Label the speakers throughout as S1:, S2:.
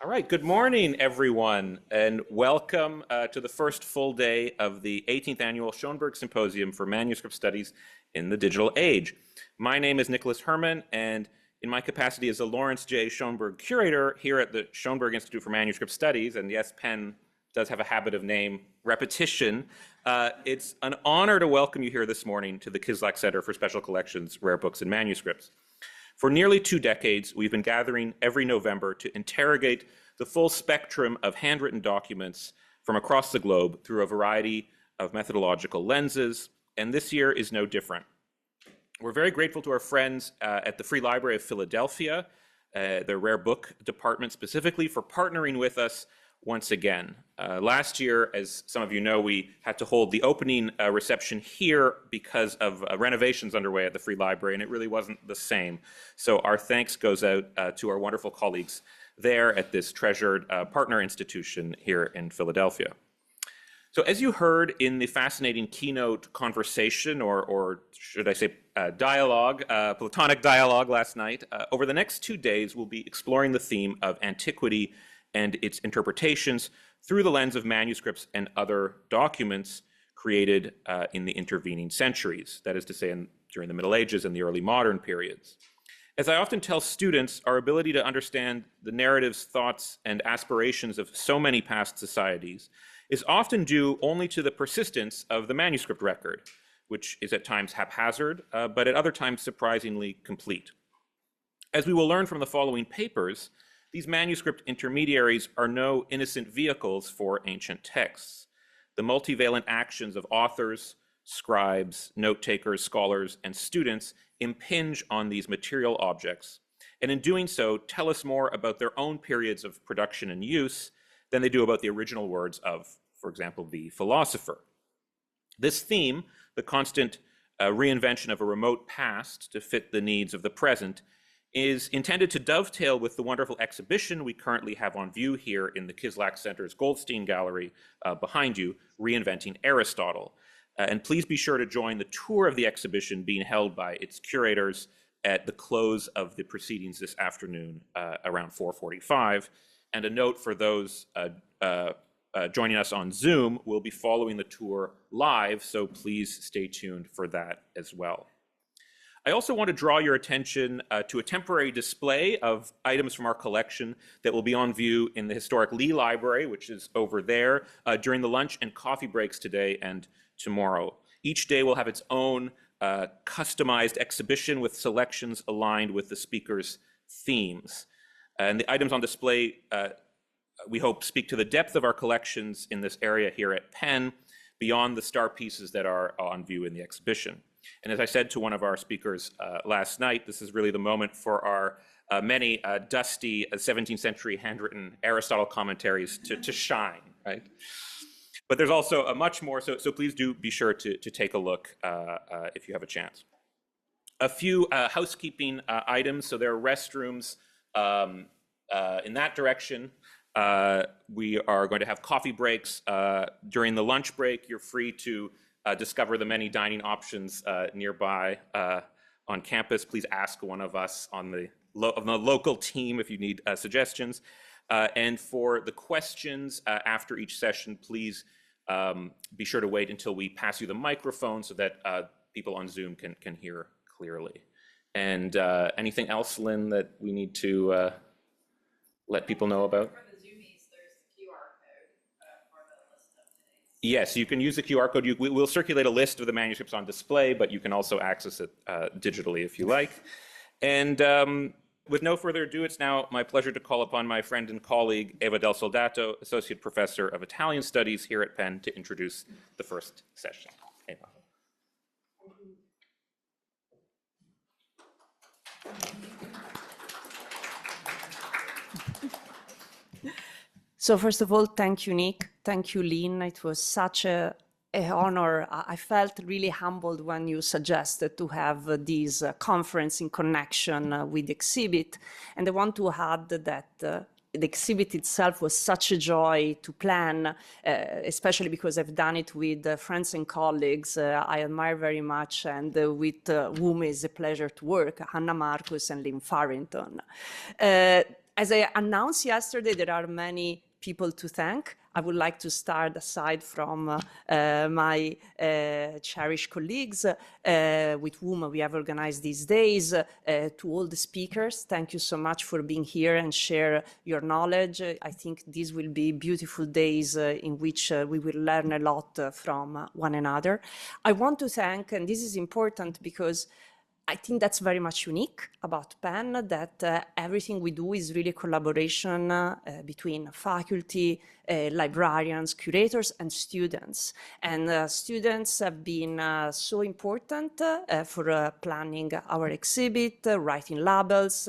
S1: All right, good morning, everyone, and welcome to the first full day of the 18th Annual Schoenberg Symposium for Manuscript Studies in the Digital Age. My name is Nicholas Herman, and in my capacity as a Lawrence J. Schoenberg Curator here at the Schoenberg Institute for Manuscript Studies, and yes, Penn does have a habit of name repetition, it's an honor to welcome you here this morning to the Kislak Center for Special Collections, Rare Books and Manuscripts. For nearly 2 decades, we've been gathering every November to interrogate the full spectrum of handwritten documents from across the globe through a variety of methodological lenses, and this year is no different. We're very grateful to our friends at the Free Library of Philadelphia, their Rare Book Department specifically, for partnering with us once again. Last year, as some of you know, we had to hold the opening reception here because of renovations underway at the Free Library, and it really wasn't the same. So our thanks goes out to our wonderful colleagues there at this treasured partner institution here in Philadelphia. So as you heard in the fascinating keynote conversation, or should I say dialogue, Platonic dialogue last night, over the next 2 days, we'll be exploring the theme of antiquity and its interpretations through the lens of manuscripts and other documents created in the intervening centuries, that is to say, during the Middle Ages and the early modern periods. As I often tell students, our ability to understand the narratives, thoughts, and aspirations of so many past societies is often due only to the persistence of the manuscript record, which is at times haphazard, but at other times surprisingly complete. As we will learn from the following papers, these manuscript intermediaries are no innocent vehicles for ancient texts. The multivalent actions of authors, scribes, note-takers, scholars, and students impinge on these material objects, and in doing so, tell us more about their own periods of production and use than they do about the original words of, for example, the philosopher. This theme, the constant reinvention of a remote past to fit the needs of the present, is intended to dovetail with the wonderful exhibition we currently have on view here in the Kislak Center's Goldstein Gallery behind you, Reinventing Aristotle. And please be sure to join the tour of the exhibition being held by its curators at the close of the proceedings this afternoon around 4:45. And a note for those joining us on Zoom, we'll be following the tour live, so please stay tuned for that as well. I also want to draw your attention to a temporary display of items from our collection that will be on view in the historic Lee Library, which is over there, during the lunch and coffee breaks today and tomorrow. Each day will have its own customized exhibition with selections aligned with the speaker's themes. And the items on display, we hope, speak to the depth of our collections in this area here at Penn, beyond the star pieces that are on view in the exhibition. And as I said to one of our speakers last night, this is really the moment for our many dusty 17th century handwritten Aristotle commentaries to shine, right? But there's also a much more, so please do be sure to take a look if you have a chance. A few housekeeping items. So there are restrooms in that direction. We are going to have coffee breaks. During the lunch break, you're free to discover the many dining options nearby on campus. Please ask one of us on the local team if you need suggestions. And for the questions after each session, please be sure to wait until we pass you the microphone so that people on Zoom can hear clearly. And anything else, Lynn, that we need to let people know about? For the Zoomies, there's the QR code for the list of today's. Yes, you can use the QR code. We'll circulate a list of the manuscripts on display, but you can also access it digitally if you like. And with no further ado, it's now my pleasure to call upon my friend and colleague, Eva del Soldato, Associate Professor of Italian Studies here at Penn, to introduce the first session. Eva.
S2: So first of all, thank you, Nick. Thank you, Lynn. It was such an honor. I felt really humbled when you suggested to have this conference in connection with the exhibit. And I want to add that the exhibit itself was such a joy to plan, especially because I've done it with friends and colleagues I admire very much and with whom it's a pleasure to work, Hannah Marcus and Lynn Farrington. as I announced yesterday, there are many people to thank. I would like to start, aside from my cherished colleagues with whom we have organized these days, to all the speakers. Thank you so much for being here and share your knowledge. I think these will be beautiful days in which we will learn a lot from one another. I want to thank, and this is important because I think that's very much unique about Penn, that everything we do is really collaboration between faculty, librarians, curators, and students. And students have been so important for planning our exhibit, writing labels,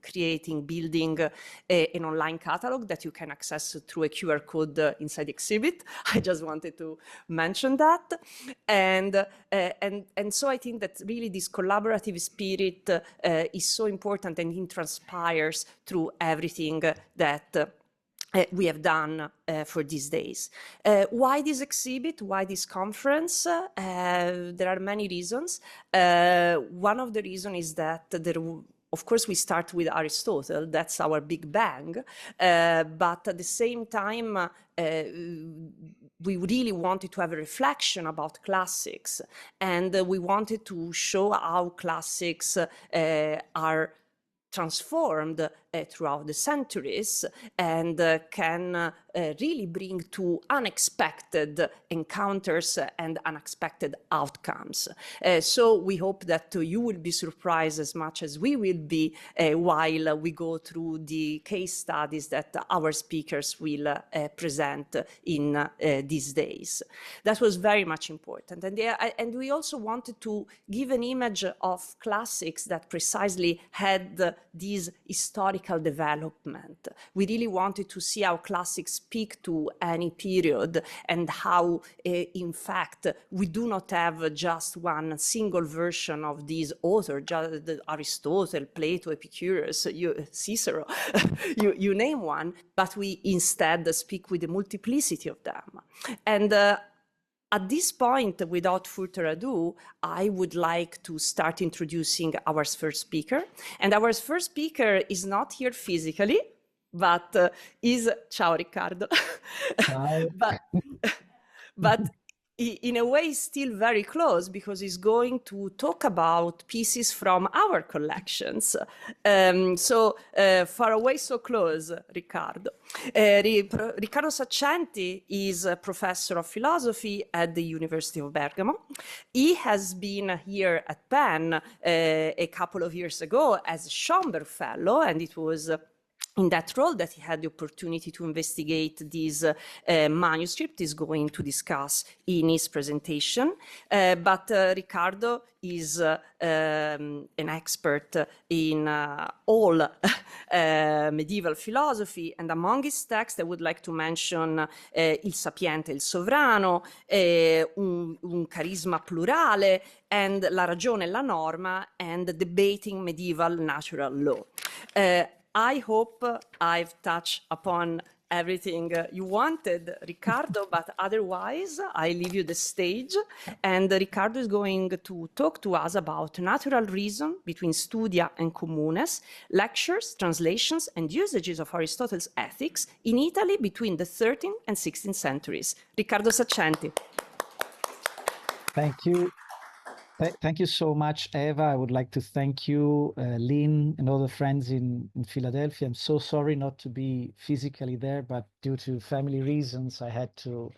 S2: creating, building an online catalog that you can access through a QR code inside the exhibit. I just wanted to mention that. And so I think that really this collaborative spirit is so important, and it transpires through everything that we have done for these days. Why this exhibit? Why this conference? There are many reasons. One of the reasons is that of course, we start with Aristotle, that's our big bang, but at the same time, we really wanted to have a reflection about classics, and we wanted to show how classics are transformed throughout the centuries and can really bring to unexpected encounters and unexpected outcomes. So we hope that you will be surprised as much as we will be while we go through the case studies that our speakers will present in these days. That was very much important. And we also wanted to give an image of classics that precisely had this historical development. We really wanted to see how classics speak to any period, and how, in fact, we do not have just one single version of these authors, just Aristotle, Plato, Epicurus, Cicero, you name one, but we instead speak with a multiplicity of them. And at this point, without further ado, I would like to start introducing our first speaker. And our first speaker is not here physically, but is, ciao Riccardo,
S3: Hi.
S2: but in a way still very close, because he's going to talk about pieces from our collections. So far away, so close, Riccardo. Riccardo Saccenti is a professor of philosophy at the University of Bergamo. He has been here at Penn a couple of years ago as a Schoenberg Fellow, and it was in that role that he had the opportunity to investigate this manuscript he's going to discuss in his presentation. But Riccardo is an expert in all medieval philosophy, and among his texts I would like to mention Il Sapiente e il Sovrano, un carisma plurale, and La ragione e la norma, and Debating Medieval Natural Law. I hope I've touched upon everything you wanted, Riccardo, but otherwise I leave you the stage. And Riccardo is going to talk to us about natural reason between Studia and Communes, lectures, translations, and usages of Aristotle's ethics in Italy between the 13th and 16th centuries. Riccardo Saccenti.
S3: Thank you. Thank you so much, Eva. I would like to thank you, Lynn, and all the friends in Philadelphia. I'm so sorry not to be physically there, but due to family reasons, I had to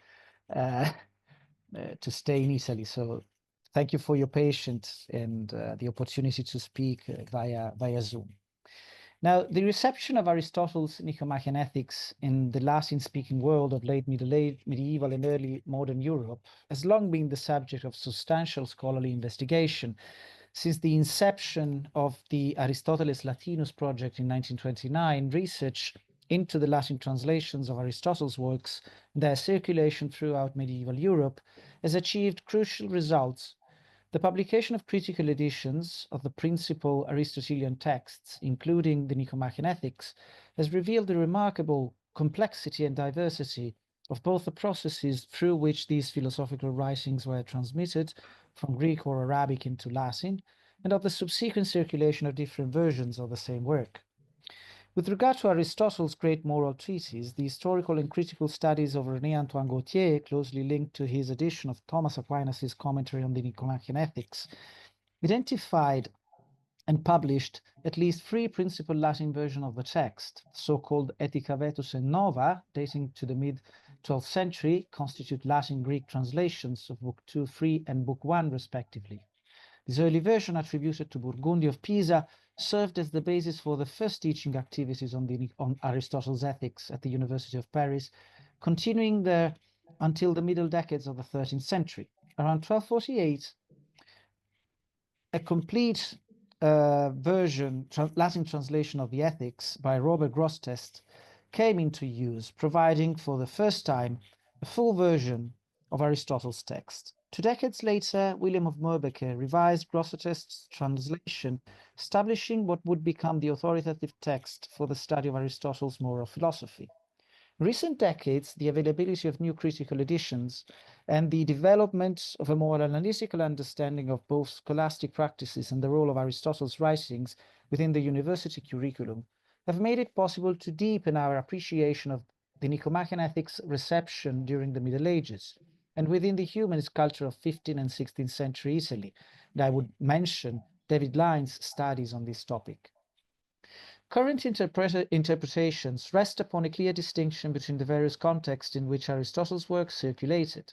S3: stay in Italy. So thank you for your patience and the opportunity to speak via Zoom. Now, the reception of Aristotle's Nicomachean Ethics in the Latin-speaking world of late medieval and early modern Europe has long been the subject of substantial scholarly investigation. Since the inception of the Aristoteles Latinus project in 1929, research into the Latin translations of Aristotle's works and their circulation throughout medieval Europe has achieved crucial results. The publication of critical editions of the principal Aristotelian texts, including the Nicomachean Ethics, has revealed the remarkable complexity and diversity of both the processes through which these philosophical writings were transmitted from Greek or Arabic into Latin, and of the subsequent circulation of different versions of the same work. With regard to Aristotle's great moral treatise, the historical and critical studies of René-Antoine Gautier, closely linked to his edition of Thomas Aquinas' commentary on the Nicomachean Ethics, identified and published at least 3 principal Latin versions of the text. So-called Ethica Vetus and Nova, dating to the mid-12th century, constitute Latin-Greek translations of Book 2, 3, and Book 1, respectively. This early version, attributed to Burgundy of Pisa, served as the basis for the first teaching activities on Aristotle's ethics at the University of Paris, continuing there until the middle decades of the 13th century. Around 1248, a complete Latin translation of the Ethics by Robert Grosseteste came into use, providing for the first time a full version of Aristotle's text. 2 decades later, William of Moerbeke revised Grosseteste's translation, establishing what would become the authoritative text for the study of Aristotle's moral philosophy. In recent decades, the availability of new critical editions and the development of a more analytical understanding of both scholastic practices and the role of Aristotle's writings within the university curriculum have made it possible to deepen our appreciation of the Nicomachean Ethics reception during the Middle Ages and within the humanist culture of 15th and 16th century Italy. And I would mention David Lyne's studies on this topic. Current interpretations rest upon a clear distinction between the various contexts in which Aristotle's work circulated.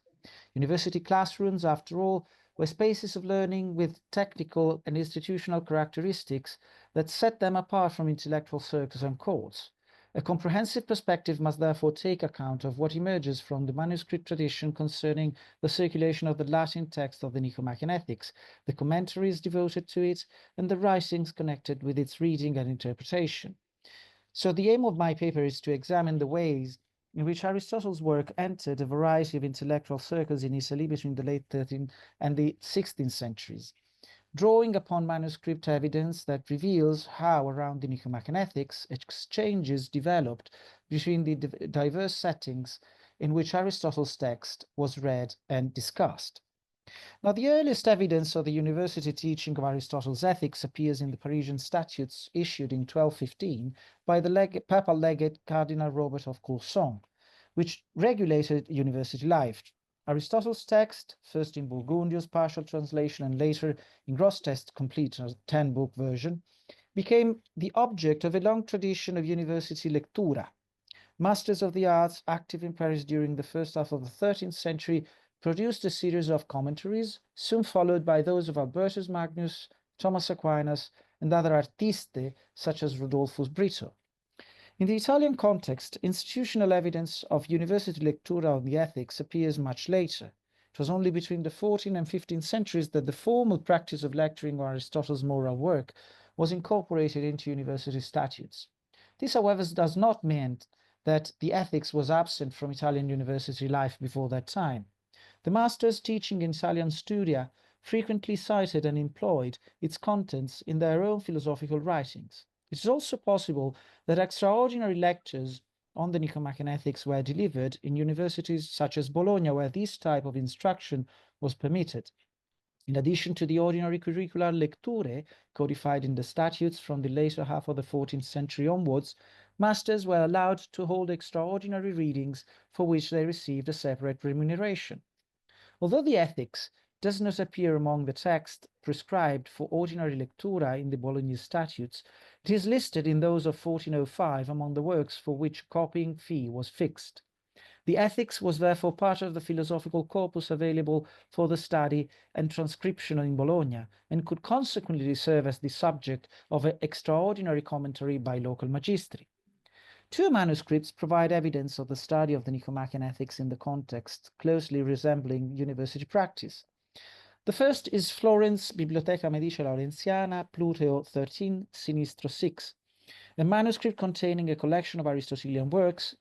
S3: University classrooms, after all, were spaces of learning with technical and institutional characteristics that set them apart from intellectual circles and courts. A comprehensive perspective must therefore take account of what emerges from the manuscript tradition concerning the circulation of the Latin text of the Nicomachean Ethics, the commentaries devoted to it, and the writings connected with its reading and interpretation. So the aim of my paper is to examine the ways in which Aristotle's work entered a variety of intellectual circles in Italy between the late 13th and the 16th centuries, drawing upon manuscript evidence that reveals how, around the Nicomachean Ethics, exchanges developed between the diverse settings in which Aristotle's text was read and discussed. Now, the earliest evidence of the university teaching of Aristotle's ethics appears in the Parisian statutes issued in 1215 by the papal legate Cardinal Robert of Courson, which regulated university life. Aristotle's text, first in Burgundio's partial translation and later in Grosseteste's complete 10-book version, became the object of a long tradition of university lectura. Masters of the arts active in Paris during the first half of the 13th century produced a series of commentaries, soon followed by those of Albertus Magnus, Thomas Aquinas, and other artiste such as Rodolphus Brito. In the Italian context, institutional evidence of university lectura on the ethics appears much later. It was only between the 14th and 15th centuries that the formal practice of lecturing on Aristotle's moral work was incorporated into university statutes. This, however, does not mean that the ethics was absent from Italian university life before that time. The masters teaching in Italian Studia frequently cited and employed its contents in their own philosophical writings. It is also possible that extraordinary lectures on the Nicomachean Ethics were delivered in universities such as Bologna, where this type of instruction was permitted. In addition to the ordinary curricular lecture codified in the statutes from the later half of the 14th century onwards, masters were allowed to hold extraordinary readings for which they received a separate remuneration. Although the Ethics does not appear among the texts prescribed for ordinary lectura in the Bolognese statutes, it is listed in those of 1405 among the works for which copying fee was fixed. The Ethics was therefore part of the philosophical corpus available for the study and transcription in Bologna, and could consequently serve as the subject of an extraordinary commentary by local magistri. 2 manuscripts provide evidence of the study of the Nicomachean Ethics in the context closely resembling university practice. The first is Florence Biblioteca Medici Laurenziana, Pluteo 13, Sinistro 6, a manuscript containing a collection of Aristotelian works.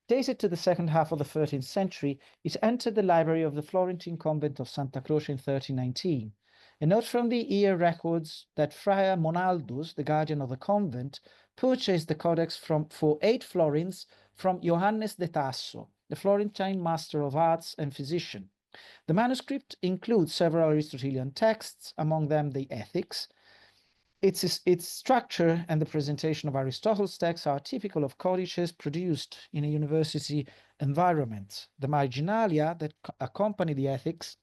S3: Dated to the second half of the 13th century, it entered the library of the Florentine convent of Santa Croce in 1319. A note from the year records that Friar Monaldus, the guardian of the convent, purchased the codex for 8 florins from Johannes de Tasso, the Florentine master of arts and physician. The manuscript includes several Aristotelian texts, among them the Ethics. Its structure and the presentation of Aristotle's texts are typical of codices produced in a university environment. The marginalia that accompany the ethics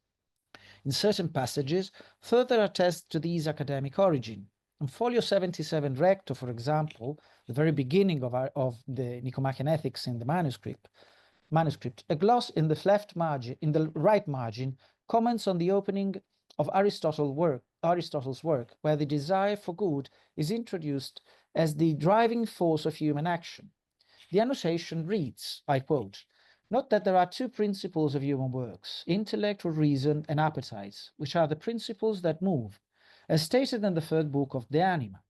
S3: in certain passages further attest to these academic origin. In folio 77 recto, for example, the very beginning of the Nicomachean Ethics in the manuscript, a gloss in the left margin, in the right margin, comments on the opening of Aristotle's work, where the desire for good is introduced as the driving force of human action. The annotation reads, I quote, "Note that there are two principles of human works, intellect or reason and appetites, which are the principles that move, as stated in the third book of De Anima.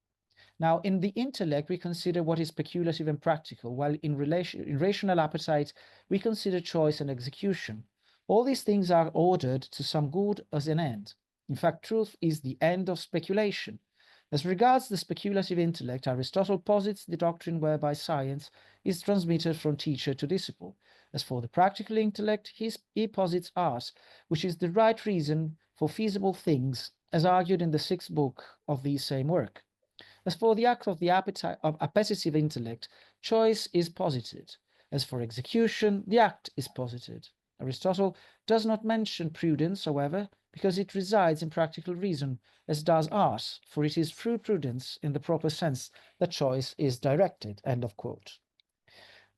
S3: Now, in the intellect, we consider what is speculative and practical, while in rational appetite, we consider choice and execution. All these things are ordered to some good as an end. In fact, truth is the end of speculation. As regards the speculative intellect, Aristotle posits the doctrine whereby science is transmitted from teacher to disciple. As for the practical intellect, he posits art, which is the right reason for feasible things, as argued in the sixth book of the same work. As for the act of the appetitive intellect, choice is posited. As for execution, the act is posited. Aristotle does not mention prudence, however, because it resides in practical reason, as does art, for it is through prudence, in the proper sense, that choice is directed." End of quote.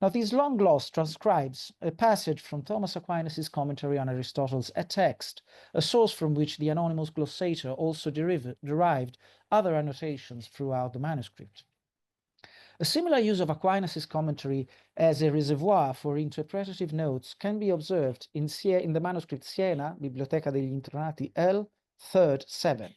S3: Now, this long gloss transcribes a passage from Thomas Aquinas' commentary on Aristotle's A Text, a source from which the anonymous glossator also derived other annotations throughout the manuscript. A similar use of Aquinas' commentary as a reservoir for interpretative notes can be observed in the manuscript Siena, Biblioteca degli Intronati L, 3rd 7.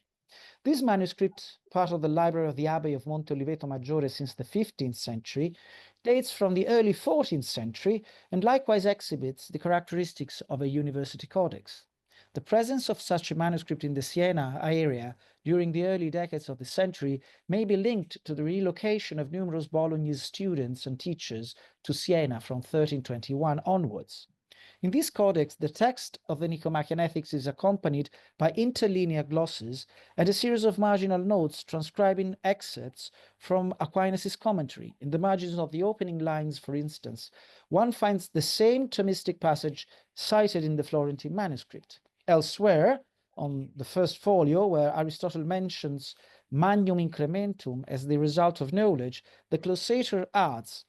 S3: This manuscript, part of the library of the Abbey of Monte Oliveto Maggiore since the 15th century, dates from the early 14th century and likewise exhibits the characteristics of a university codex. The presence of such a manuscript in the Siena area during the early decades of the century may be linked to the relocation of numerous Bolognese students and teachers to Siena from 1321 onwards. In this codex, the text of the Nicomachean Ethics is accompanied by interlinear glosses and a series of marginal notes transcribing excerpts from Aquinas' commentary. In the margins of the opening lines, for instance, one finds the same Thomistic passage cited in the Florentine manuscript. Elsewhere, on the first folio, where Aristotle mentions magnum incrementum as the result of knowledge, the glossator adds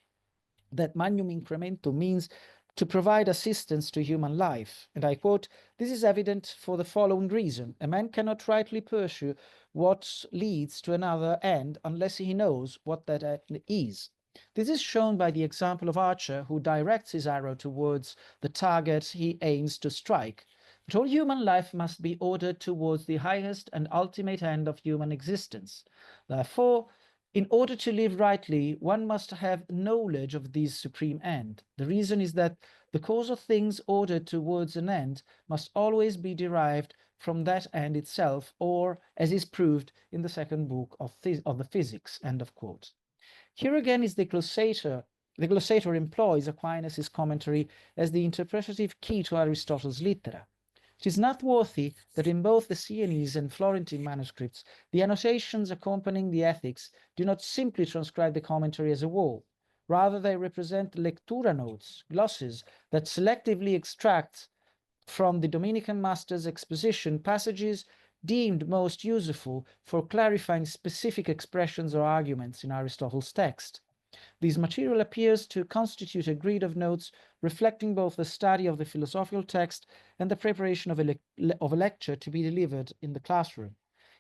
S3: that magnum incrementum means to provide assistance to human life. And I quote, "This is evident for the following reason. A man cannot rightly pursue what leads to another end unless he knows what that end is. This is shown by the example of archer who directs his arrow towards the target he aims to strike. But all human life must be ordered towards the highest and ultimate end of human existence. Therefore, in order to live rightly, one must have knowledge of this supreme end. The reason is that the cause of things ordered towards an end must always be derived from that end itself, or as is proved in the second book of the Physics." End of quote. Here again is the glossator. The glossator employs Aquinas' commentary as the interpretative key to Aristotle's Littera. It is noteworthy that in both the Sienese and Florentine manuscripts, the annotations accompanying the Ethics do not simply transcribe the commentary as a whole. Rather, they represent lectura notes, glosses, that selectively extract from the Dominican master's exposition passages deemed most useful for clarifying specific expressions or arguments in Aristotle's text. This material appears to constitute a grid of notes reflecting both the study of the philosophical text and the preparation of a lecture to be delivered in the classroom.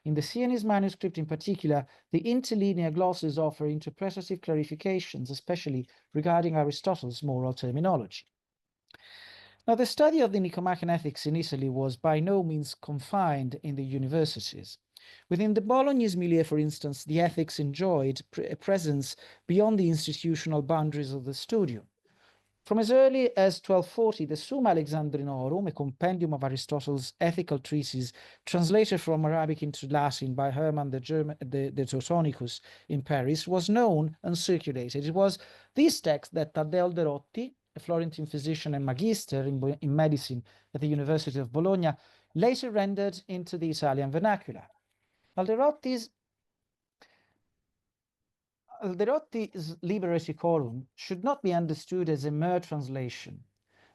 S3: In the Sienese manuscript in particular, the interlinear glosses offer interpretative clarifications, especially regarding Aristotle's moral terminology. Now, the study of the Nicomachean Ethics in Italy was by no means confined in the universities. Within the Bolognese milieu, for instance, the Ethics enjoyed a presence beyond the institutional boundaries of the studio. From as early as 1240, the Summa Alexandrinorum, a compendium of Aristotle's ethical treatises translated from Arabic into Latin by Hermann the Teutonicus in Paris, was known and circulated. It was this text that Taddeo Alderotti, a Florentine physician and magister in medicine at the University of Bologna, later rendered into the Italian vernacular. Alderotti's Alderotti's Liber Eticorum should not be understood as a mere translation.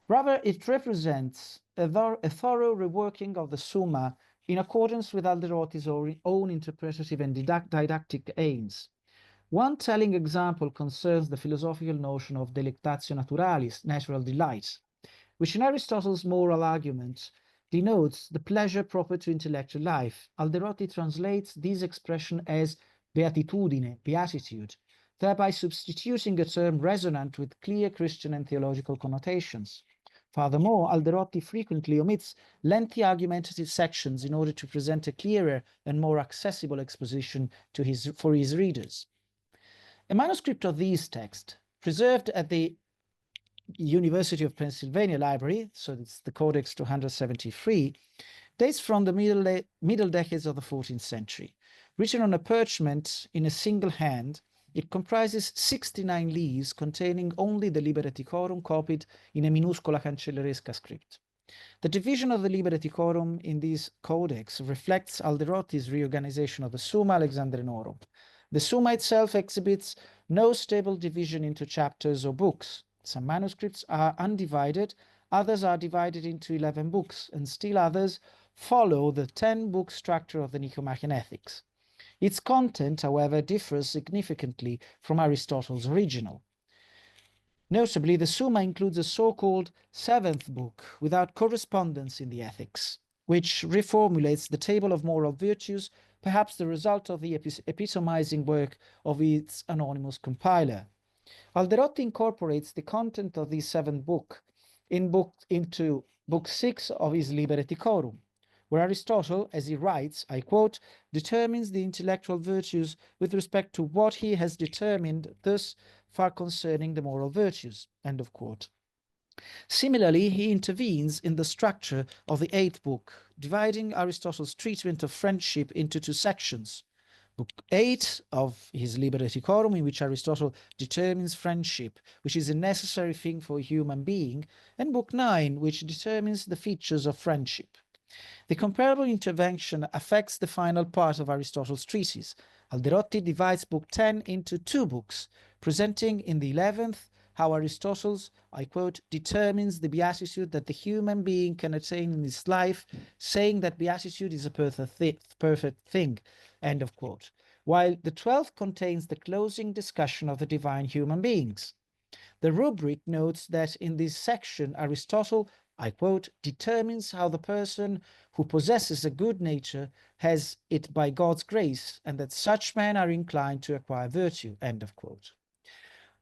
S3: Rather, it represents a thorough reworking of the Summa in accordance with Alderotti's own interpretative and didactic aims. One telling example concerns the philosophical notion of delectatio naturalis, natural delight, which in Aristotle's moral argument denotes the pleasure proper to intellectual life. Alderotti translates this expression as beatitudine, beatitude, thereby substituting a term resonant with clear Christian and theological connotations. Furthermore, Alderotti frequently omits lengthy argumentative sections in order to present a clearer and more accessible exposition for his readers. A manuscript of these texts, preserved at the University of Pennsylvania Library, so it's the Codex 273, dates from the middle decades of the 14th century. Written on a parchment in a single hand, it comprises 69 leaves containing only the Liber Eticorum copied in a minuscola cancelleresca script. The division of the Liber Eticorum in this codex reflects Alderotti's reorganization of the Summa Alexandrinorum. The Summa itself exhibits no stable division into chapters or books. Some manuscripts are undivided, others are divided into 11 books, and still others follow the 10-book structure of the Nicomachean Ethics. Its content, however, differs significantly from Aristotle's original. Notably, the Summa includes a so-called seventh book without correspondence in the Ethics, which reformulates the table of moral virtues, perhaps the result of the epitomizing work of its anonymous compiler. Alderotti incorporates the content of this seventh book into Book 6 of his Liber Eticorum, where Aristotle, as he writes, I quote, determines the intellectual virtues with respect to what he has determined thus far concerning the moral virtues, end of quote. Similarly, he intervenes in the structure of the eighth book, dividing Aristotle's treatment of friendship into two sections. Book 8 of his Liber Eticorum, in which Aristotle determines friendship, which is a necessary thing for a human being, and Book 9, which determines the features of friendship. The comparable intervention affects the final part of Aristotle's treatise. Alderotti divides Book 10 into two books, presenting in the 11th how Aristotle's, I quote, determines the beatitude that the human being can attain in his life, saying that beatitude is a perfect thing, end of quote, while the 12th contains the closing discussion of the divine human beings. The rubric notes that in this section, Aristotle, I quote, determines how the person who possesses a good nature has it by God's grace, and that such men are inclined to acquire virtue, end of quote.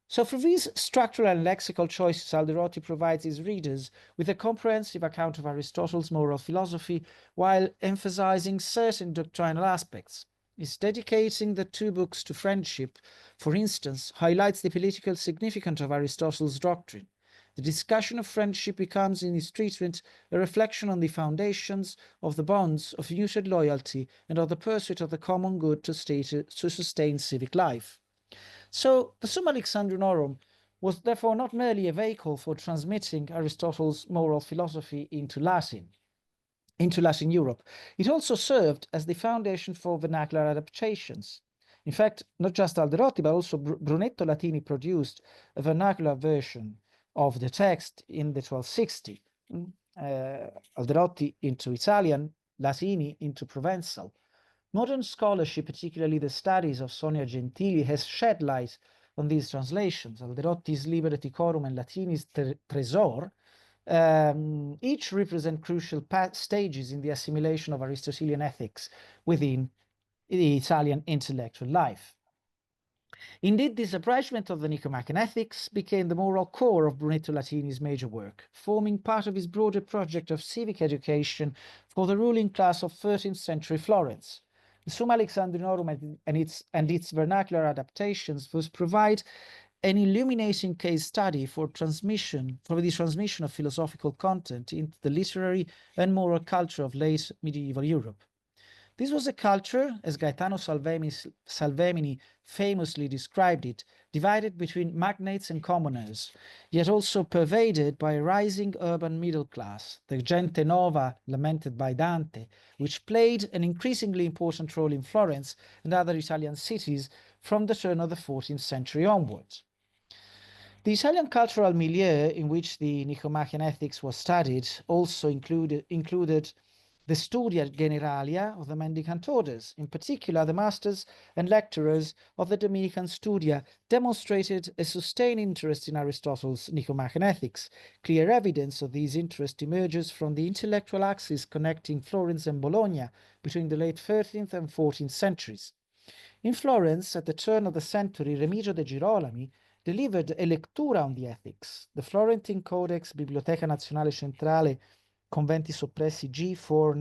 S3: So for these structural and lexical choices, Alderotti provides his readers with a comprehensive account of Aristotle's moral philosophy while emphasizing certain doctrinal aspects. His dedicating the two books to friendship, for instance, highlights the political significance of Aristotle's doctrine. The discussion of friendship becomes, in his treatment, a reflection on the foundations of the bonds of mutual loyalty and of the pursuit of the common good to sustain civic life. So the Summa Alexandrinorum was therefore not merely a vehicle for transmitting Aristotle's moral philosophy into Latin Europe. It also served as the foundation for vernacular adaptations. In fact, not just Alderotti, but also Brunetto Latini produced a vernacular version of the text in the 1260. Alderotti into Italian, Latini into Provençal. Modern scholarship, particularly the studies of Sonia Gentili, has shed light on these translations. Alderotti's Liber Eticorum and Latini's Tresor each represent crucial stages in the assimilation of Aristotelian ethics within the Italian intellectual life. Indeed, this abridgment of the Nicomachean Ethics became the moral core of Brunetto Latini's major work, forming part of his broader project of civic education for the ruling class of 13th century Florence. The Summa Alexandrinorum and its vernacular adaptations thus provide an illuminating case study for the transmission of philosophical content into the literary and moral culture of late medieval Europe. This was a culture, as Gaetano Salvemini famously described it, divided between magnates and commoners, yet also pervaded by a rising urban middle class, the gente nova lamented by Dante, which played an increasingly important role in Florence and other Italian cities from the turn of the 14th century onwards. The Italian cultural milieu in which the Nicomachean ethics was studied also included the Studia Generalia of the mendicant orders. In particular, the masters and lecturers of the Dominican Studia demonstrated a sustained interest in Aristotle's Nicomachean ethics. Clear evidence of this interest emerges from the intellectual axis connecting Florence and Bologna between the late 13th and 14th centuries. In Florence, at the turn of the century, Remigio de Girolami delivered a lectura on the ethics. The Florentine Codex Biblioteca Nazionale Centrale Conventi Soppressi G4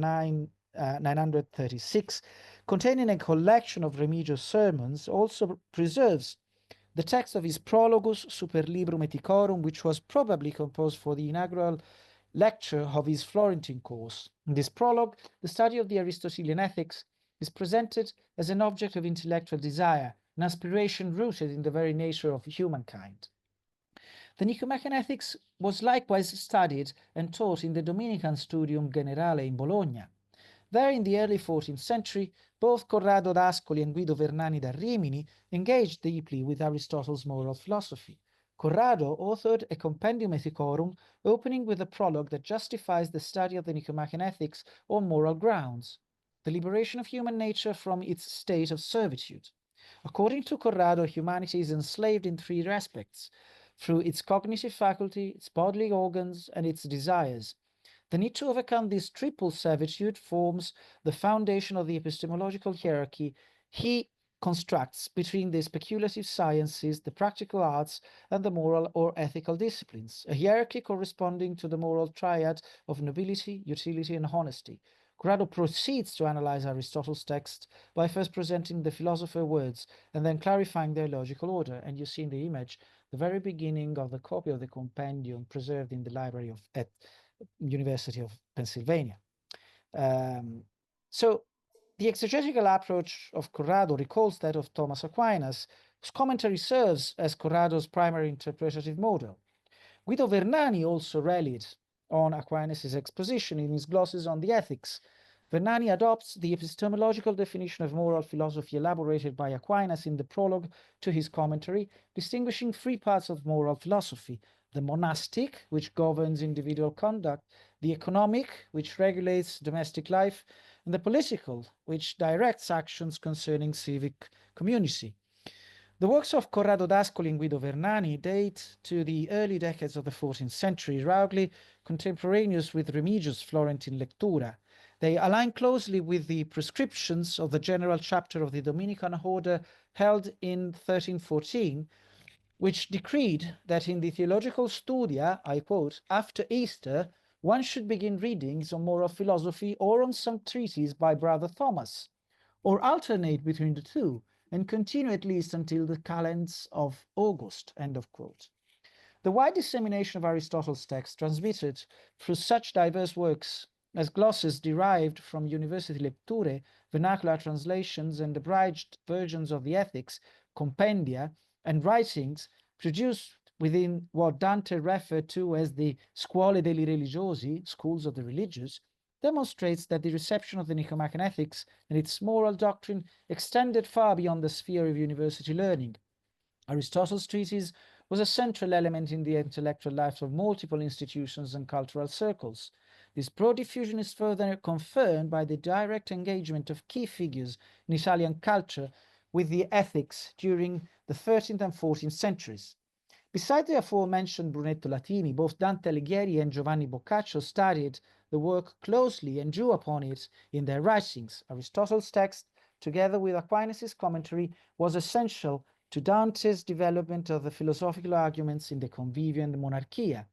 S3: 936, containing a collection of Remigio's sermons, also preserves the text of his Prologus Super Librum Eticorum, which was probably composed for the inaugural lecture of his Florentine course. In this prologue, the study of the Aristotelian ethics is presented as an object of intellectual desire, an aspiration rooted in the very nature of humankind. The Nicomachean ethics was likewise studied and taught in the Dominican Studium Generale in Bologna. There, in the early 14th century, both Corrado d'Ascoli and Guido Vernani da Rimini engaged deeply with Aristotle's moral philosophy. Corrado authored a Compendium Ethicorum, opening with a prologue that justifies the study of the Nicomachean ethics on moral grounds, the liberation of human nature from its state of servitude. According to Corrado, humanity is enslaved in three aspects: through its cognitive faculty, its bodily organs, and its desires. The need to overcome this triple servitude forms the foundation of the epistemological hierarchy he constructs between the speculative sciences, the practical arts, and the moral or ethical disciplines, a hierarchy corresponding to the moral triad of nobility, utility, and honesty. Corrado proceeds to analyze Aristotle's text by first presenting the philosopher's words and then clarifying their logical order. And you see in the image the very beginning of the copy of the compendium preserved in the library at University of Pennsylvania. So the exegetical approach of Corrado recalls that of Thomas Aquinas, whose commentary serves as Corrado's primary interpretative model. Guido Vernani also relied on Aquinas' exposition in his glosses on the ethics. Vernani adopts the epistemological definition of moral philosophy elaborated by Aquinas in the prologue to his commentary, distinguishing three parts of moral philosophy: the monastic, which governs individual conduct; the economic, which regulates domestic life; and the political, which directs actions concerning civic community. The works of Corrado d'Ascoli and Guido Vernani date to the early decades of the 14th century, roughly contemporaneous with Remigio's Florentine Lectura. They align closely with the prescriptions of the general chapter of the Dominican order held in 1314, which decreed that in the theological Studia, I quote, after Easter, one should begin readings on moral philosophy or on some treatise by Brother Thomas, or alternate between the two, and continue at least until the calends of August, end of quote. The wide dissemination of Aristotle's text transmitted through such diverse works as glosses derived from university lecture, vernacular translations, and abridged versions of the ethics, compendia, and writings produced within what Dante referred to as the scuole dei religiosi, schools of the religious, demonstrates that the reception of the Nicomachean ethics and its moral doctrine extended far beyond the sphere of university learning. Aristotle's treatise was a central element in the intellectual life of multiple institutions and cultural circles. This broad diffusion is further confirmed by the direct engagement of key figures in Italian culture with the ethics during the 13th and 14th centuries. Besides the aforementioned Brunetto Latini, both Dante Alighieri and Giovanni Boccaccio studied the work closely and drew upon it in their writings. Aristotle's text, together with Aquinas' commentary, was essential to Dante's development of the philosophical arguments in the Convivio and the Monarchia.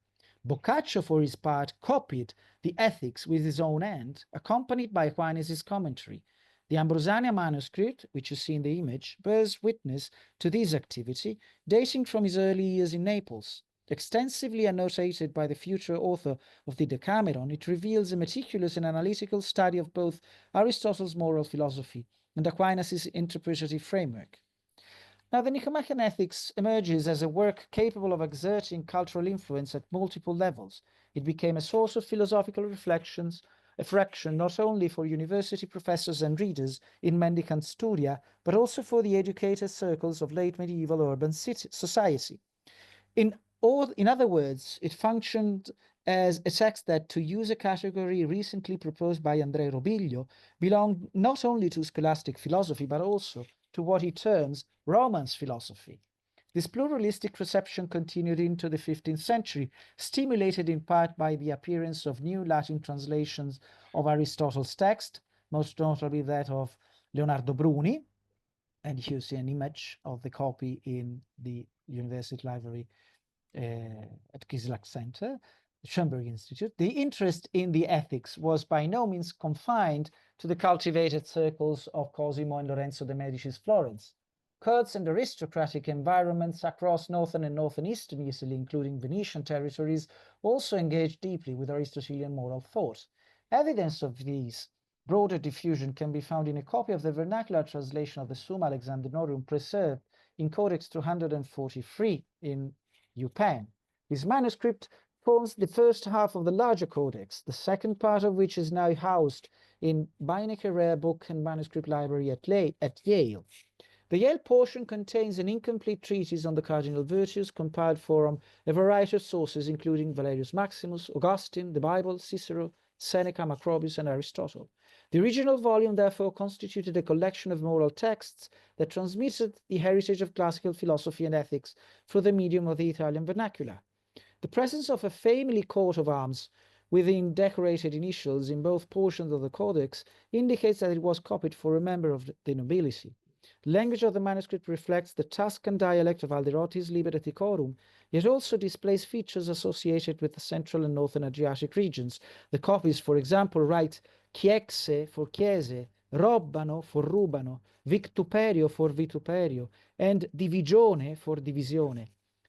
S3: Boccaccio, for his part, copied the Ethics with his own hand, accompanied by Aquinas' commentary. The Ambrosiana manuscript, which you see in the image, bears witness to this activity, dating from his early years in Naples. Extensively annotated by the future author of the Decameron, it reveals a meticulous and analytical study of both Aristotle's moral philosophy and Aquinas' interpretative framework. Now, the Nicomachean Ethics emerges as a work capable of exerting cultural influence at multiple levels. It became a source of philosophical reflections, a fraction not only for university professors and readers in mendicant studia, but also for the educated circles of late medieval urban society. In other words, it functioned as a text that, to use a category recently proposed by Andrea Robiglio, belonged not only to scholastic philosophy, but also to what he terms Romance philosophy. This pluralistic reception continued into the 15th century, stimulated in part by the appearance of new Latin translations of Aristotle's text, most notably that of Leonardo Bruni. And you see an image of the copy in the University Library at Kislak Center, the Schoenberg Institute. The interest in the ethics was by no means confined to the cultivated circles of Cosimo and Lorenzo de' Medici's Florence. Courts and aristocratic environments across northern and northeastern Italy, including Venetian territories, also engaged deeply with Aristotelian moral thought. Evidence of these broader diffusion can be found in a copy of the vernacular translation of the Summa Alexandrinorum preserved in Codex 243 in Japan. This manuscript forms the first half of the larger codex, the second part of which is now housed in Beinecke Rare Book and Manuscript Library at Yale. The Yale portion contains an incomplete treatise on the cardinal virtues compiled from a variety of sources, including Valerius Maximus, Augustine, the Bible, Cicero, Seneca, Macrobius, and Aristotle. The original volume, therefore, constituted a collection of moral texts that transmitted the heritage of classical philosophy and ethics through the medium of the Italian vernacular. The presence of a family coat of arms within decorated initials in both portions of the codex indicates that it was copied for a member of the nobility. The language of the manuscript reflects the Tuscan dialect of Alderotti's Liber Ethicorum, yet also displays features associated with the central and northern Adriatic regions. The copies, for example, write Chiese for chiese, Robbano for rubano, Victuperio for vituperio, and Divigione for divisione.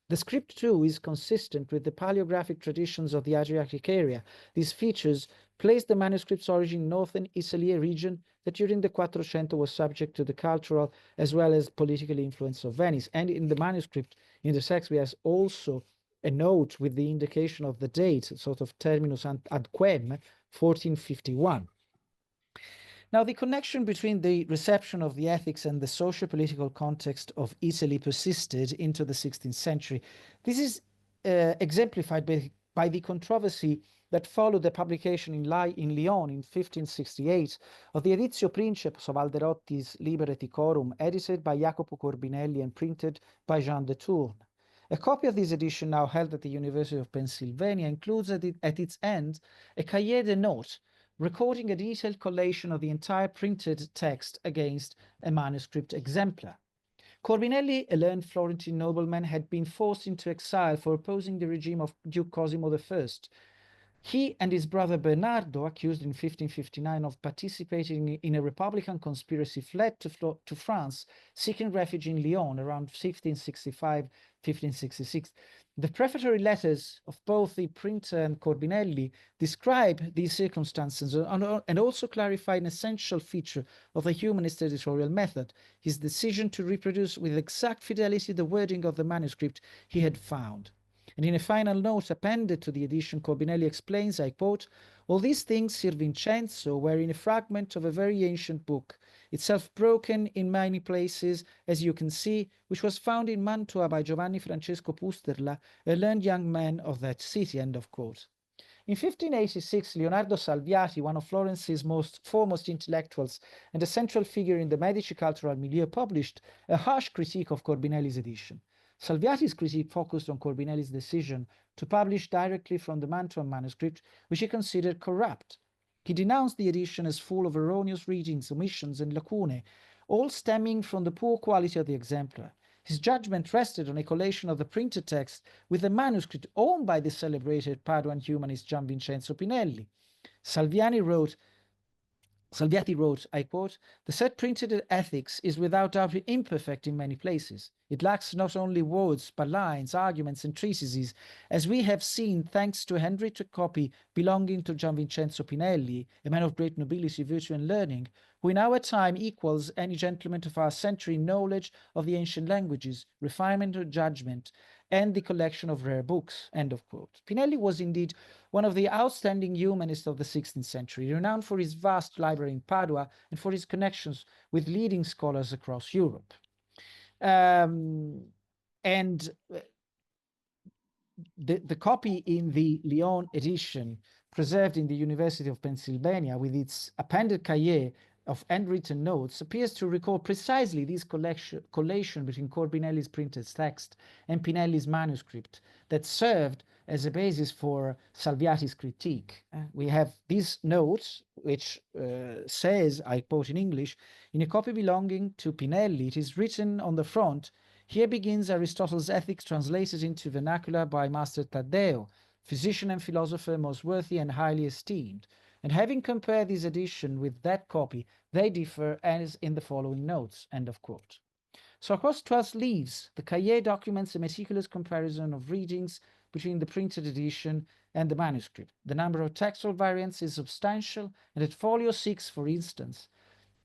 S3: The script, too, is consistent with the paleographic traditions of the Adriatic area. These features place the manuscript's origin in northern Italy, a region that during the Quattrocento was subject to the cultural as well as political influence of Venice. And in the manuscript, in the text, we have also a note with the indication of the date, sort of terminus ad quem, 1451. Now, the connection between the reception of the ethics and the socio-political context of Italy persisted into the 16th century. This is exemplified by the controversy that followed the publication in Lyon in 1568 of the Editio Princeps of Alderotti's Liber Ethicorum, edited by Jacopo Corbinelli and printed by Jean de Tourne. A copy of this edition, now held at the University of Pennsylvania, includes at its end a cahier de notes recording a detailed collation of the entire printed text against a manuscript exemplar. Corbinelli, a learned Florentine nobleman, had been forced into exile for opposing the regime of Duke Cosimo I. He and his brother Bernardo, accused in 1559 of participating in a republican conspiracy, fled to France, seeking refuge in Lyon around 1565-1566. The prefatory letters of both the printer and Corbinelli describe these circumstances and also clarify an essential feature of the humanist editorial method, his decision to reproduce with exact fidelity the wording of the manuscript he had found. And in a final note appended to the edition, Corbinelli explains, I quote, "All these things, Sir Vincenzo, were in a fragment of a very ancient book, itself broken in many places, as you can see, which was found in Mantua by Giovanni Francesco Pusterla, a learned young man of that city," end of quote. In 1586, Leonardo Salviati, one of Florence's foremost intellectuals and a central figure in the Medici cultural milieu, published a harsh critique of Corbinelli's edition. Salviati's critique focused on Corbinelli's decision to publish directly from the Mantuan manuscript, which he considered corrupt. He denounced the edition as full of erroneous readings, omissions, and lacunae, all stemming from the poor quality of the exemplar. His judgment rested on a collation of the printed text with the manuscript owned by the celebrated Paduan humanist Gian Vincenzo Pinelli. Salviati wrote, I quote, "The said printed ethics is without doubt imperfect in many places. It lacks not only words, but lines, arguments, and treatises, as we have seen, thanks to a handwritten copy belonging to Gian Vincenzo Pinelli, a man of great nobility, virtue, and learning, who in our time equals any gentleman of our century in knowledge of the ancient languages, refinement of judgment, and the collection of rare books, end of quote. Pinelli was indeed one of the outstanding humanists of the 16th century, renowned for his vast library in Padua and for his connections with leading scholars across Europe. And the copy in the Lyon edition, preserved in the University of Pennsylvania with its appended cahier of handwritten notes, appears to record precisely this collation between Corbinelli's printed text and Pinelli's manuscript that served as a basis for Salviati's critique. We have these notes, which says, I quote in English, "In a copy belonging to Pinelli, it is written on the front, 'Here begins Aristotle's Ethics translated into vernacular by Master Taddeo, physician and philosopher most worthy and highly esteemed.' And having compared this edition with that copy, they differ as in the following notes," end of quote. So across 12 leaves, the cahier documents a meticulous comparison of readings between the printed edition and the manuscript. The number of textual variants is substantial, and at folio 6, for instance,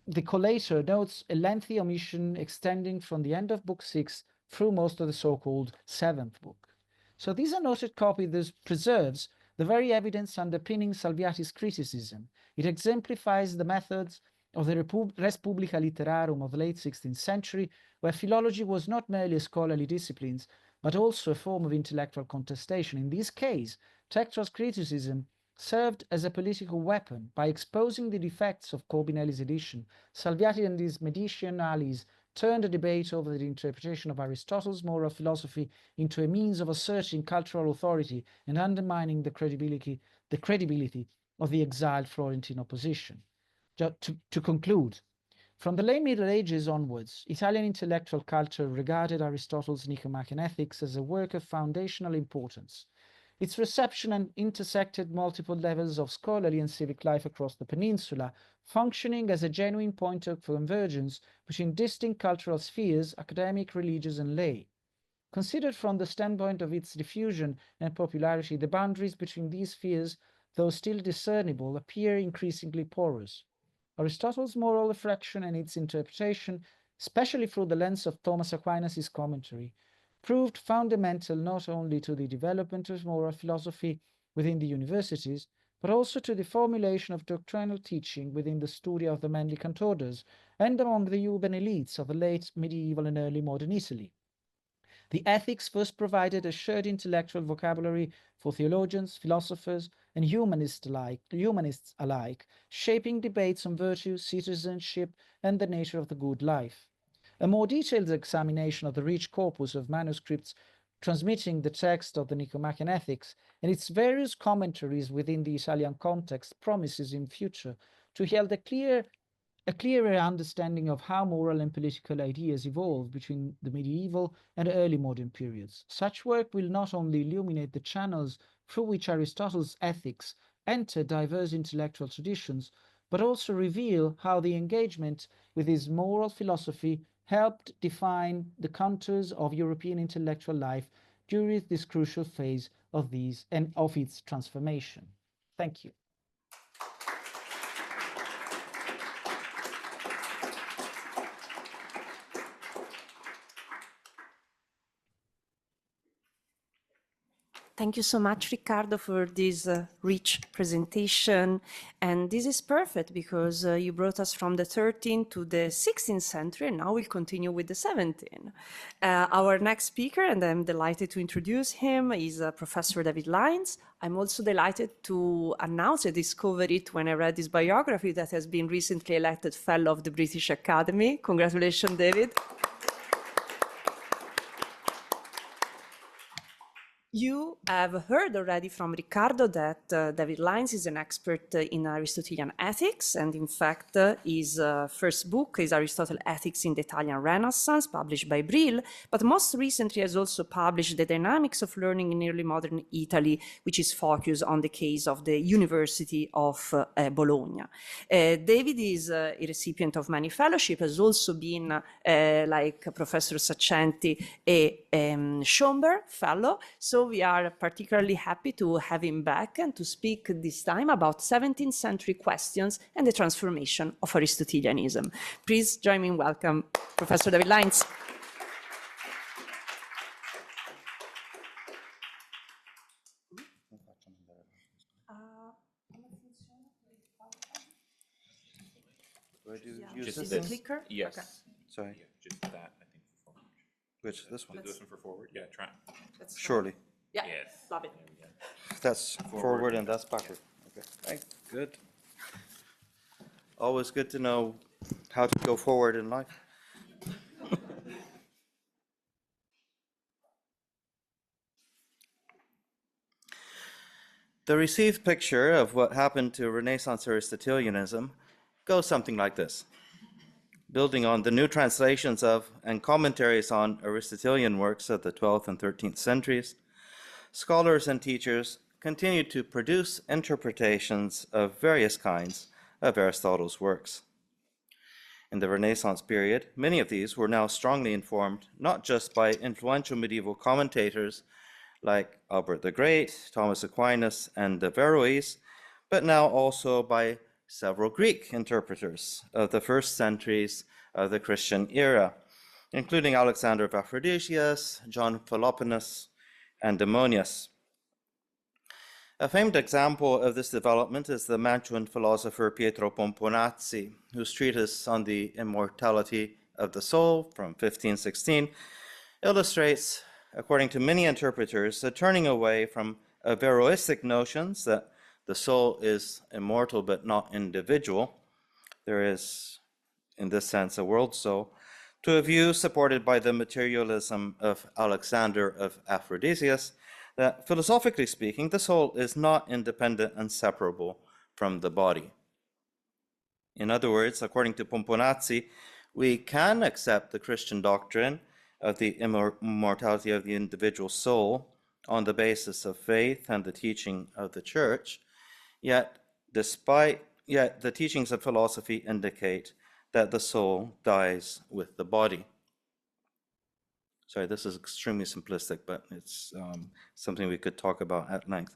S3: the collator notes a lengthy omission extending from the end of book 6 through most of the so-called 7th book. So this annotated copy thus preserves the very evidence underpinning Salviati's criticism. It exemplifies the methods of the Res Publica Literarum of the late 16th century, where philology was not merely a scholarly discipline, but also a form of intellectual contestation. In this case, textual criticism served as a political weapon. By exposing the defects of Corbinelli's edition, Salviati and his Medicean allies turned a debate over the interpretation of Aristotle's moral philosophy into a means of asserting cultural authority and undermining the credibility of the exiled Florentine opposition. To conclude, from the late Middle Ages onwards, Italian intellectual culture regarded Aristotle's Nicomachean Ethics as a work of foundational importance. Its reception intersected multiple levels of scholarly and civic life across the peninsula, functioning as a genuine point of convergence between distinct cultural spheres, academic, religious, and lay. Considered from the standpoint of its diffusion and popularity, the boundaries between these spheres, though still discernible, appear increasingly porous. Aristotle's moral reflection and its interpretation, especially through the lens of Thomas Aquinas' commentary, proved fundamental not only to the development of moral philosophy within the universities, but also to the formulation of doctrinal teaching within the Studia of the Mendicant orders and among the urban elites of the late medieval and early modern Italy. The ethics first provided a shared intellectual vocabulary for theologians, philosophers, and humanists alike, shaping debates on virtue, citizenship, and the nature of the good life. A more detailed examination of the rich corpus of manuscripts transmitting the text of the Nicomachean Ethics and its various commentaries within the Italian context promises in future to yield a clearer understanding of how moral and political ideas evolved between the medieval and early modern periods. Such work will not only illuminate the channels through which Aristotle's ethics entered diverse intellectual traditions, but also reveal how the engagement with his moral philosophy helped define the contours of European intellectual life during this crucial phase of its transformation. Thank you.
S2: Thank you so much, Riccardo, for this rich presentation. And this is perfect because you brought us from the 13th to the 16th century, and now we'll continue with the 17th. Our next speaker, and I'm delighted to introduce him, is Professor David Lyons. I'm also delighted to announce, I discovered it when I read his biography, that has been recently elected Fellow of the British Academy. Congratulations, David. You have heard already from Riccardo that David Lyons is an expert in Aristotelian ethics, and in fact his first book is Aristotle Ethics in the Italian Renaissance, published by Brill, but most recently has also published The Dynamics of Learning in Early Modern Italy, which is focused on the case of the University of Bologna. David is a recipient of many fellowships, has also been, like Professor Saccenti, a Schoenberg Fellow, so we are particularly happy to have him back and to speak this time about 17th century questions and the transformation of Aristotelianism. Please join me in welcome Professor David Lyons.
S4: Do I use
S1: Just
S4: this
S2: the
S4: one?
S2: clicker?
S1: Yes.
S2: Okay.
S4: Sorry.
S1: Yeah, just that, I think, for forward.
S4: Which, this one?
S1: Do this one for forward? Yeah, try.
S2: Let's try.
S4: Surely.
S2: Yeah,
S1: Yes.
S2: love it.
S1: There we go.
S4: That's forward and that's backward. Okay. Right. Good. Always good to know how to go forward in life. The received picture of what happened to Renaissance Aristotelianism goes something like this. Building on the new translations of and commentaries on Aristotelian works of the 12th and 13th centuries, scholars and teachers continued to produce interpretations of various kinds of Aristotle's works. In the Renaissance period, many of these were now strongly informed not just by influential medieval commentators like Albert the Great, Thomas Aquinas, and Averroes, but now also by several Greek interpreters of the first centuries of the Christian era, including Alexander of Aphrodisias, John Philoponus, and Ammonius. A famed example of this development is the Mantuan philosopher Pietro Pomponazzi, whose treatise on the immortality of the soul from 1516 illustrates, according to many interpreters, a turning away from Averroistic notions that the soul is immortal but not individual. There is, in this sense, a world soul, to a view supported by the materialism of Alexander of Aphrodisias, that philosophically speaking, the soul is not independent and separable from the body. In other words, according to Pomponazzi, we can accept the Christian doctrine of the immortality of the individual soul on the basis of faith and the teaching of the church, yet the teachings of philosophy indicate that the soul dies with the body. Sorry, this is extremely simplistic, but it's something we could talk about at length.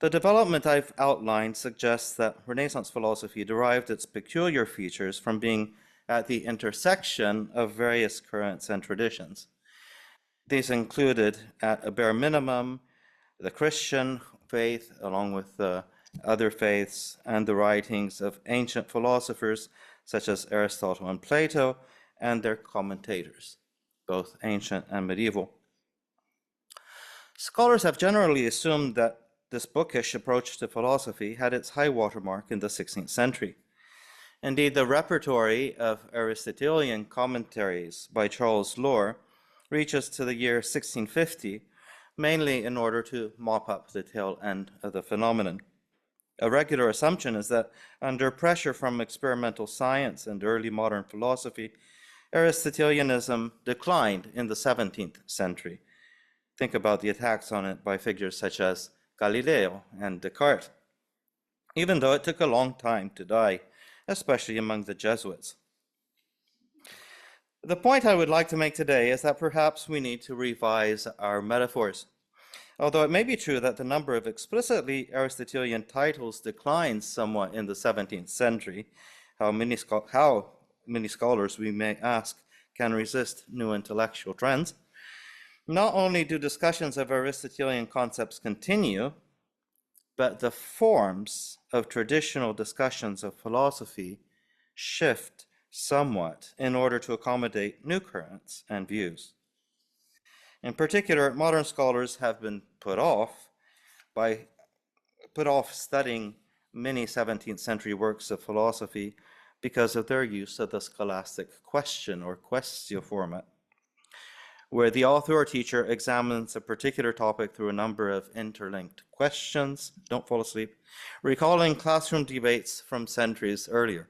S4: The development I've outlined suggests that Renaissance philosophy derived its peculiar features from being at the intersection of various currents and traditions. These included, at a bare minimum, the Christian faith, along with the other faiths and the writings of ancient philosophers such as Aristotle and Plato, and their commentators, both ancient and medieval. Scholars have generally assumed that this bookish approach to philosophy had its high watermark in the 16th century. Indeed, the repertory of Aristotelian commentaries by Charles Lohr reaches to the year 1650, mainly in order to mop up the tail end of the phenomenon. A regular assumption is that under pressure from experimental science and early modern philosophy, Aristotelianism declined in the 17th century. Think about the attacks on it by figures such as Galileo and Descartes, even though it took a long time to die, especially among the Jesuits. The point I would like to make today is that perhaps we need to revise our metaphors. Although it may be true that the number of explicitly Aristotelian titles declines somewhat in the 17th century, how many scholars, we may ask, can resist new intellectual trends? Not only do discussions of Aristotelian concepts continue, but the forms of traditional discussions of philosophy shift somewhat in order to accommodate new currents and views. In particular, modern scholars have been put off studying many 17th century works of philosophy because of their use of the scholastic question or quaestio format, where the author or teacher examines a particular topic through a number of interlinked questions, don't fall asleep, recalling classroom debates from centuries earlier.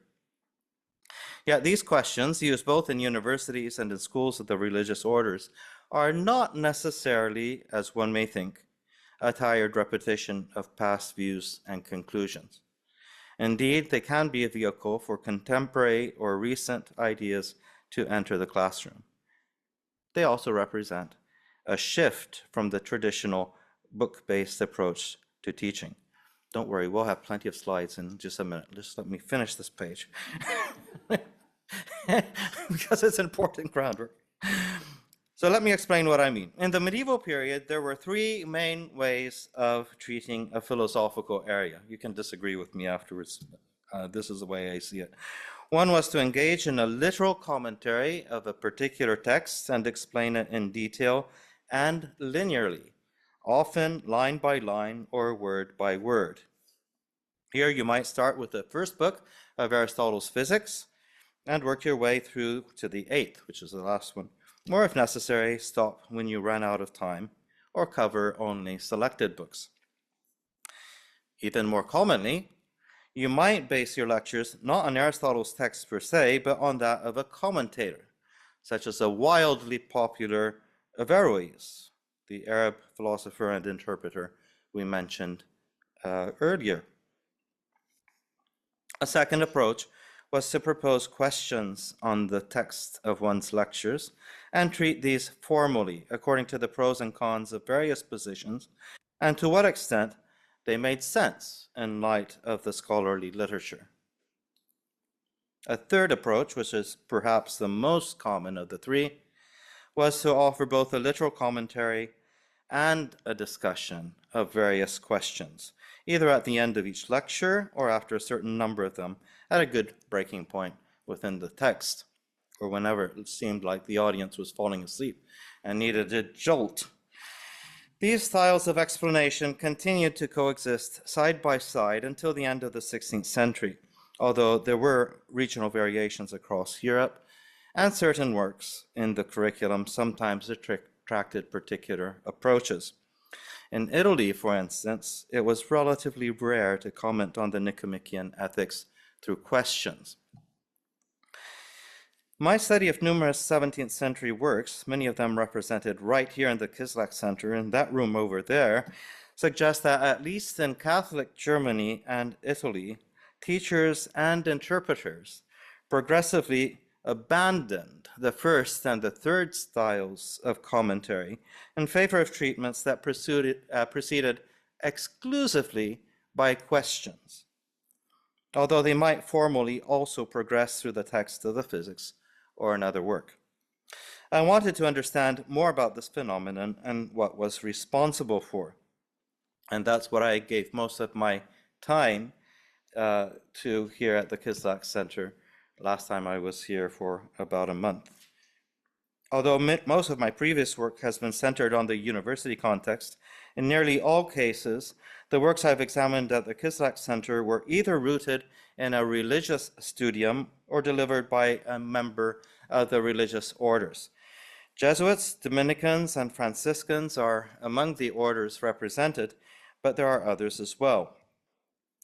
S4: Yet these questions, used both in universities and in schools of the religious orders, are not necessarily, as one may think, a tired repetition of past views and conclusions. Indeed, they can be a vehicle for contemporary or recent ideas to enter the classroom. They also represent a shift from the traditional book-based approach to teaching. Don't worry, we'll have plenty of slides in just a minute. Just let me finish this page because it's important groundwork. So let me explain what I mean. In the medieval period, there were three main ways of treating a philosophical area. You can disagree with me afterwards. This is the way I see it. One was to engage in a literal commentary of a particular text and explain it in detail and linearly, often line by line or word by word. Here you might start with the first book of Aristotle's Physics and work your way through to the 8th, which is the last one, or if necessary, stop when you run out of time or cover only selected books. Even more commonly, you might base your lectures not on Aristotle's text per se, but on that of a commentator, such as a wildly popular Averroes, the Arab philosopher and interpreter we mentioned earlier. A second approach was to propose questions on the text of one's lectures and treat these formally according to the pros and cons of various positions and to what extent they made sense in light of the scholarly literature. A third approach, which is perhaps the most common of the three, was to offer both a literal commentary and a discussion of various questions, either at the end of each lecture or after a certain number of them at a good breaking point within the text, or whenever it seemed like the audience was falling asleep and needed a jolt. These styles of explanation continued to coexist side by side until the end of the 16th century, although there were regional variations across Europe, and certain works in the curriculum sometimes attracted particular approaches. In Italy, for instance, it was relatively rare to comment on the Nicomachean ethics through questions. My study of numerous 17th century works, many of them represented right here in the Kislak Center, in that room over there, suggests that at least in Catholic Germany and Italy, teachers and interpreters progressively abandoned the first and the third styles of commentary in favor of treatments that proceeded exclusively by questions, although they might formally also progress through the text of the Physics or another work. I wanted to understand more about this phenomenon and what was responsible for, and that's what I gave most of my time to here at the Kislak Center. Last time I was here for about a month. Although most of my previous work has been centered on the university context, in nearly all cases, the works I've examined at the Kislak Center were either rooted in a religious studium or delivered by a member of the religious orders. Jesuits, Dominicans, and Franciscans are among the orders represented, but there are others as well.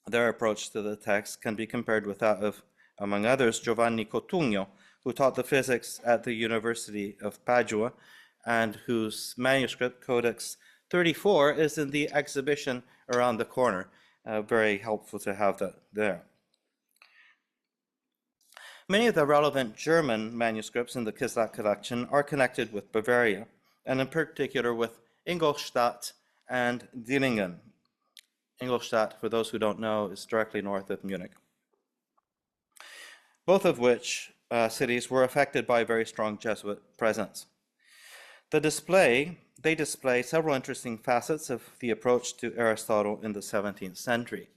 S4: Their approach to the text can be compared with that of, among others, Giovanni Cotugno, who taught the physics at the University of Padua and whose manuscript, Codex 34, is in the exhibition around the corner. Very helpful to have that there. Many of the relevant German manuscripts in the Kislak collection are connected with Bavaria, and in particular with Ingolstadt and Dillingen. Ingolstadt, for those who don't know, is directly north of Munich. Both of which cities were affected by a very strong Jesuit presence. They display several interesting facets of the approach to Aristotle in the 17th century.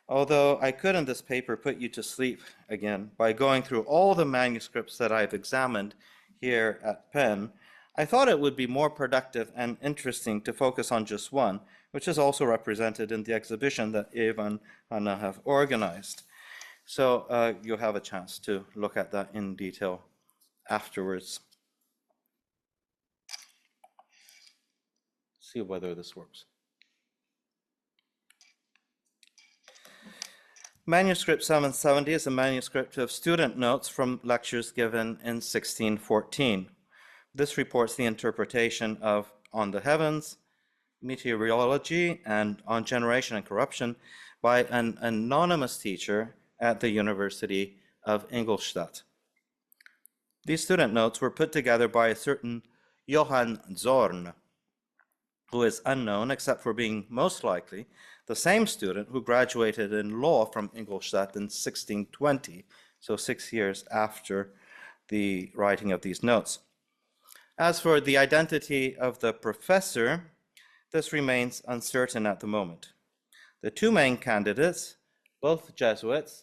S4: Although I could in this paper put you to sleep again by going through all the manuscripts that I've examined here at Penn, I thought it would be more productive and interesting to focus on just one, which is also represented in the exhibition that Eva and Anna have organized. So you'll have a chance to look at that in detail afterwards. See whether this works. Manuscript 770 is a manuscript of student notes from lectures given in 1614. This reports the interpretation of On the Heavens, Meteorology, and On Generation and Corruption by an anonymous teacher at the University of Ingolstadt. These student notes were put together by a certain Johann Zorn, who is unknown except for being most likely the same student who graduated in law from Ingolstadt in 1620, so 6 years after the writing of these notes. As for the identity of the professor, this remains uncertain at the moment. The two main candidates, both Jesuits,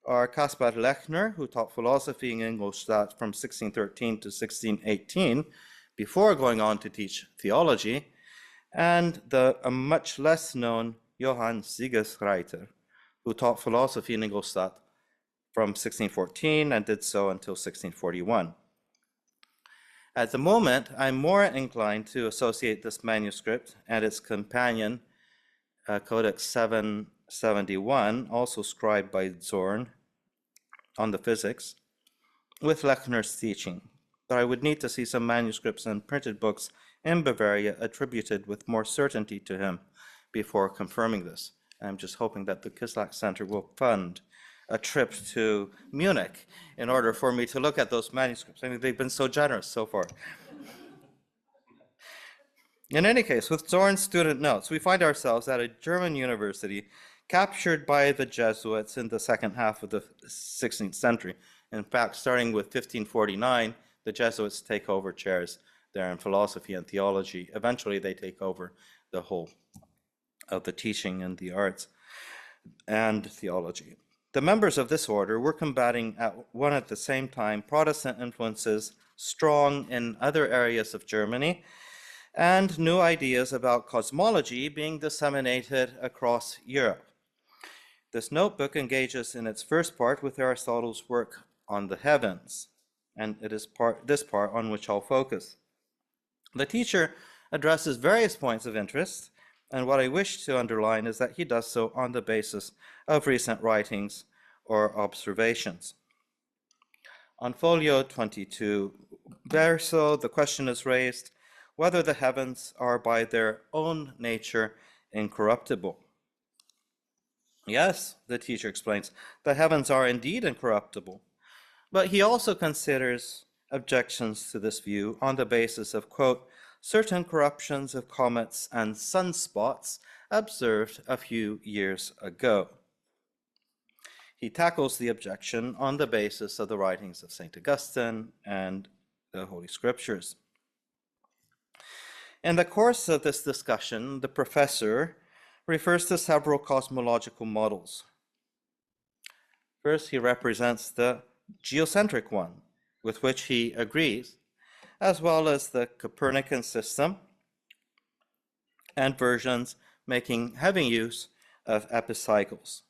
S4: are Caspar Lechner, who taught philosophy in Ingolstadt from 1613 to 1618, before going on to teach theology, and a much less known Johann Siegesreiter, who taught philosophy in Ingolstadt from 1614 and did so until 1641. At the moment, I'm more inclined to associate this manuscript and its companion, Codex 771, also scribed by Zorn on the physics, with Lechner's teaching. But I would need to see some manuscripts and printed books in Bavaria attributed with more certainty to him before confirming this. I'm just hoping that the Kislak Center will fund a trip to Munich in order for me to look at those manuscripts. I mean, they've been so generous so far. In any case, with Zorn's student notes, we find ourselves at a German university captured by the Jesuits in the second half of the 16th century. In fact, starting with 1549, the Jesuits take over chairs there in philosophy and theology. Eventually, they take over the whole of the teaching and the arts and theology. The members of this order were combating at the same time Protestant influences strong in other areas of Germany and new ideas about cosmology being disseminated across Europe. This notebook engages in its first part with Aristotle's work on the heavens, and it is this part on which I'll focus. The teacher addresses various points of interest, and what I wish to underline is that he does so on the basis of recent writings or observations. On folio 22 verso, the question is raised whether the heavens are by their own nature incorruptible. Yes, the teacher explains, the heavens are indeed incorruptible, but he also considers objections to this view on the basis of, quote, certain corruptions of comets and sunspots observed a few years ago. He tackles the objection on the basis of the writings of St. Augustine and the Holy Scriptures. In the course of this discussion, the professor refers to several cosmological models. First, he represents the geocentric one, with which he agrees, as well as the Copernican system and versions having use of epicycles.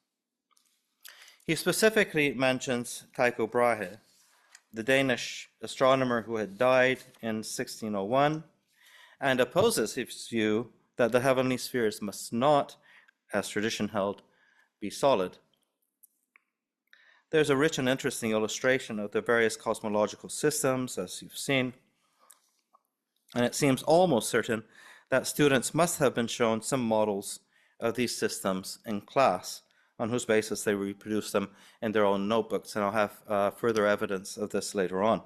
S4: He specifically mentions Tycho Brahe, the Danish astronomer who had died in 1601, and opposes his view that the heavenly spheres must not, as tradition held, be solid. There's a rich and interesting illustration of the various cosmological systems, as you've seen, and it seems almost certain that students must have been shown some models of these systems in class, on whose basis they reproduce them in their own notebooks, and I'll have further evidence of this later on.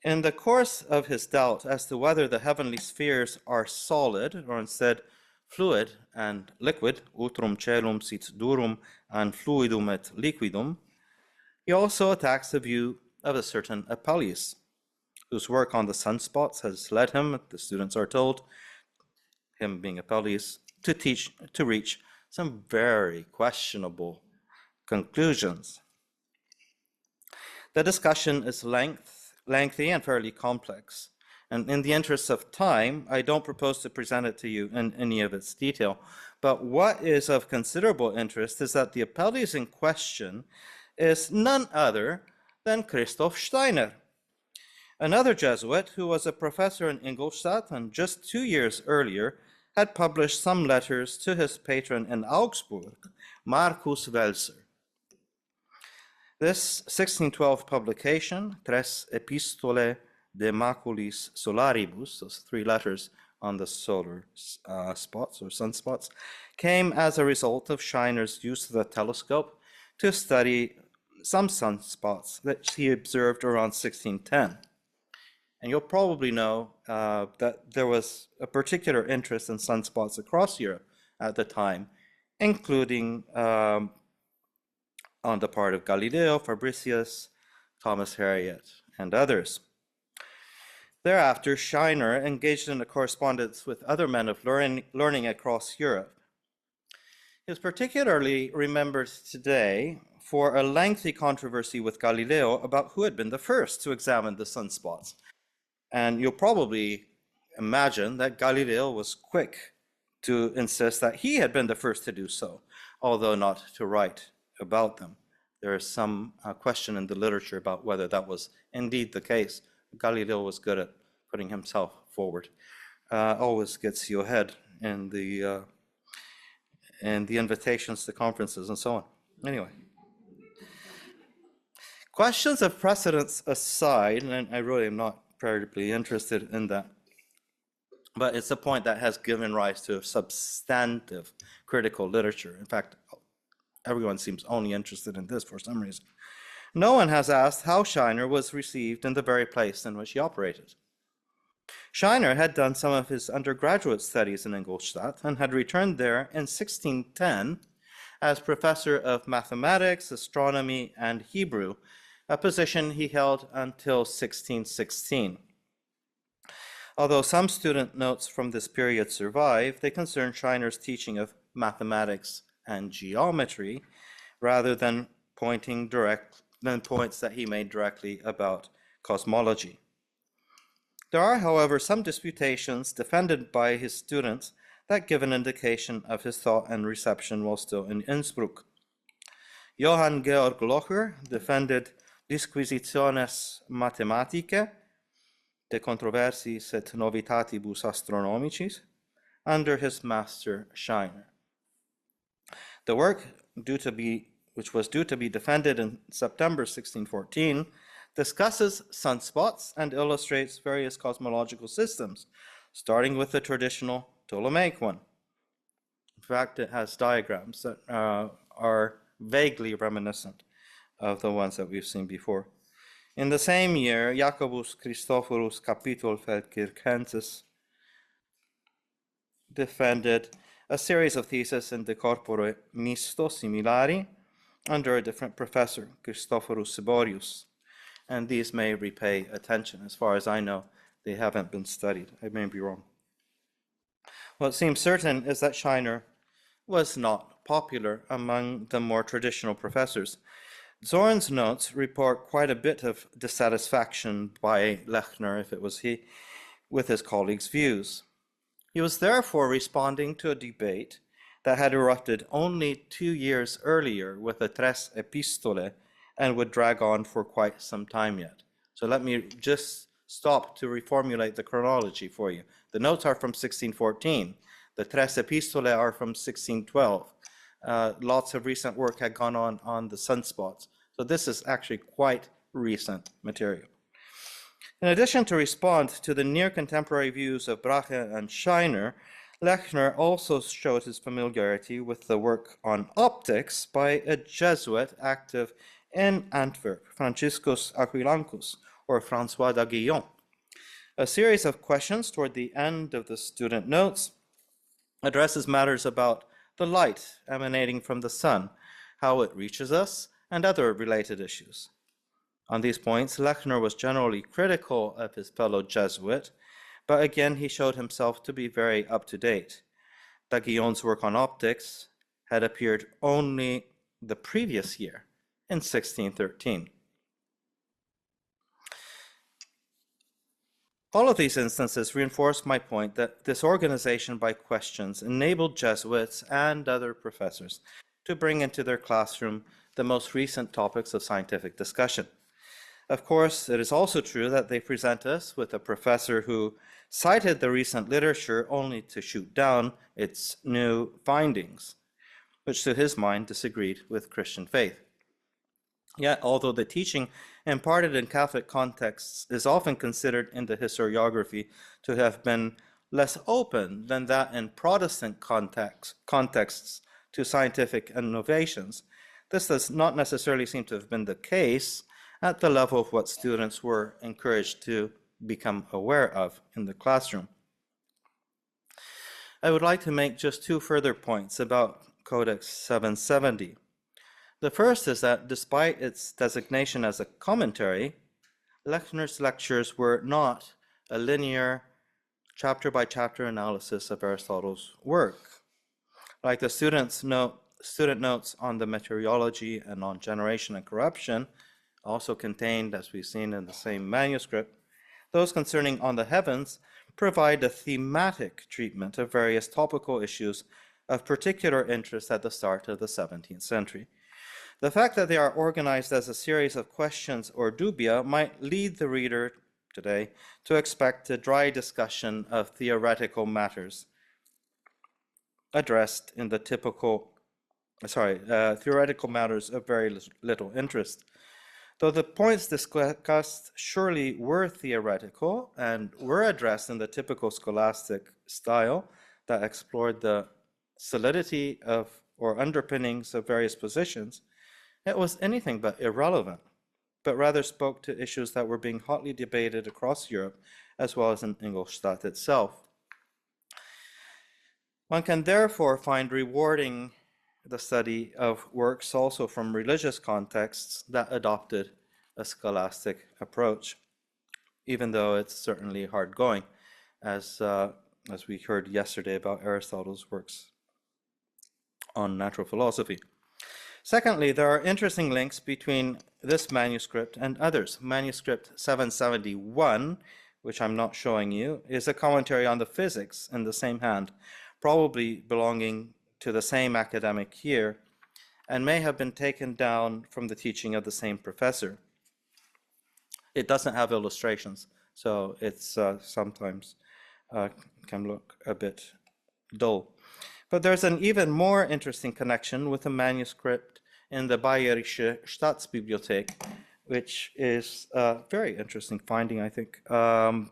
S4: In the course of his doubt as to whether the heavenly spheres are solid, or instead fluid and liquid, utrum caelum sit durum and fluidum et liquidum, he also attacks the view of a certain Apelles, whose work on the sunspots has led him, the students are told, him being Apelles, to reach some very questionable conclusions. The discussion is lengthy and fairly complex, and in the interest of time, I don't propose to present it to you in any of its detail, but what is of considerable interest is that the Apelles in question is none other than Christoph Steiner, another Jesuit who was a professor in Ingolstadt and just 2 years earlier had published some letters to his patron in Augsburg, Marcus Welser. This 1612 publication, Tres Epistolae de Maculis Solaribus, those 3 letters on the solar spots or sunspots, came as a result of Steiner's use of the telescope to study some sunspots that he observed around 1610. And you'll probably know that there was a particular interest in sunspots across Europe at the time, including on the part of Galileo, Fabricius, Thomas Harriot, and others. Thereafter, Steiner engaged in a correspondence with other men of learning across Europe. He is particularly remembered today for a lengthy controversy with Galileo about who had been the first to examine the sunspots. And you'll probably imagine that Galileo was quick to insist that he had been the first to do so, although not to write about them. There is some question in the literature about whether that was indeed the case. Galileo was good at putting himself forward. Always gets you ahead in the invitations to conferences and so on. Anyway, questions of precedence aside, and I really am not terribly interested in that, but it's a point that has given rise to substantive critical literature. In fact, everyone seems only interested in this for some reason. No one has asked how Scheiner was received in the very place in which he operated. Scheiner had done some of his undergraduate studies in Ingolstadt and had returned there in 1610 as professor of mathematics, astronomy, and Hebrew, a position he held until 1616. Although some student notes from this period survive, they concern Scheiner's teaching of mathematics and geometry rather than points that he made directly about cosmology. There are, however, some disputations defended by his students that give an indication of his thought and reception while still in Innsbruck. Johann Georg Locher defended Disquisitiones Mathematicae de controversiis et novitatibus astronomicis under his master Scheiner. The work, which was due to be defended in September 1614, discusses sunspots and illustrates various cosmological systems, starting with the traditional Ptolemaic one. In fact, it has diagrams that are vaguely reminiscent of the ones that we've seen before. In the same year, Jacobus Christophorus Capitulfeldkirchensis defended a series of theses in de corpore misto similari under a different professor, Christophorus Siborius. And these may repay attention. As far as I know, they haven't been studied. I may be wrong. What seems certain is that Scheiner was not popular among the more traditional professors. Zorn's notes report quite a bit of dissatisfaction by Lechner, if it was he, with his colleagues' views. He was therefore responding to a debate that had erupted only 2 years earlier with the Tres Epistolae and would drag on for quite some time yet. So let me just stop to reformulate the chronology for you. The notes are from 1614. The Tres Epistolae are from 1612. Lots of recent work had gone on the sunspots. So this is actually quite recent material. In addition to respond to the near contemporary views of Brahe and Scheiner, Lechner also showed his familiarity with the work on optics by a Jesuit active in Antwerp, Franciscus Aquilancus, or François d'Aguillon. A series of questions toward the end of the student notes addresses matters about the light emanating from the sun, how it reaches us, and other related issues. On these points, Lechner was generally critical of his fellow Jesuit, but again he showed himself to be very up-to-date. D'Aguillon's work on optics had appeared only the previous year, in 1613. All of these instances reinforce my point that this organization by questions enabled Jesuits and other professors to bring into their classroom the most recent topics of scientific discussion. Of course, it is also true that they present us with a professor who cited the recent literature only to shoot down its new findings, which to his mind disagreed with Christian faith. Yet, although the teaching imparted in Catholic contexts is often considered in the historiography to have been less open than that in Protestant contexts to scientific innovations, this does not necessarily seem to have been the case at the level of what students were encouraged to become aware of in the classroom. I would like to make just 2 further points about Codex 770. The first is that despite its designation as a commentary, Lechner's lectures were not a linear chapter-by-chapter analysis of Aristotle's work. Like the student notes on the meteorology and on generation and corruption, also contained, as we've seen in the same manuscript, those concerning on the heavens provide a thematic treatment of various topical issues of particular interest at the start of the 17th century. The fact that they are organized as a series of questions or dubia might lead the reader today to expect a dry discussion of theoretical matters addressed in the theoretical matters of very little interest. Though the points discussed surely were theoretical and were addressed in the typical scholastic style that explored the solidity of or underpinnings of various positions, it was anything but irrelevant, but rather spoke to issues that were being hotly debated across Europe as well as in Ingolstadt itself. One can therefore find rewarding the study of works also from religious contexts that adopted a scholastic approach, even though it's certainly hard going, as we heard yesterday about Aristotle's works on natural philosophy. Secondly, there are interesting links between this manuscript and others. Manuscript 771, which I'm not showing you, is a commentary on the physics in the same hand, probably belonging to the same academic year, and may have been taken down from the teaching of the same professor. It doesn't have illustrations, so it's sometimes can look a bit dull. But there's an even more interesting connection with a manuscript in the Bayerische Staatsbibliothek, which is a very interesting finding, I think. The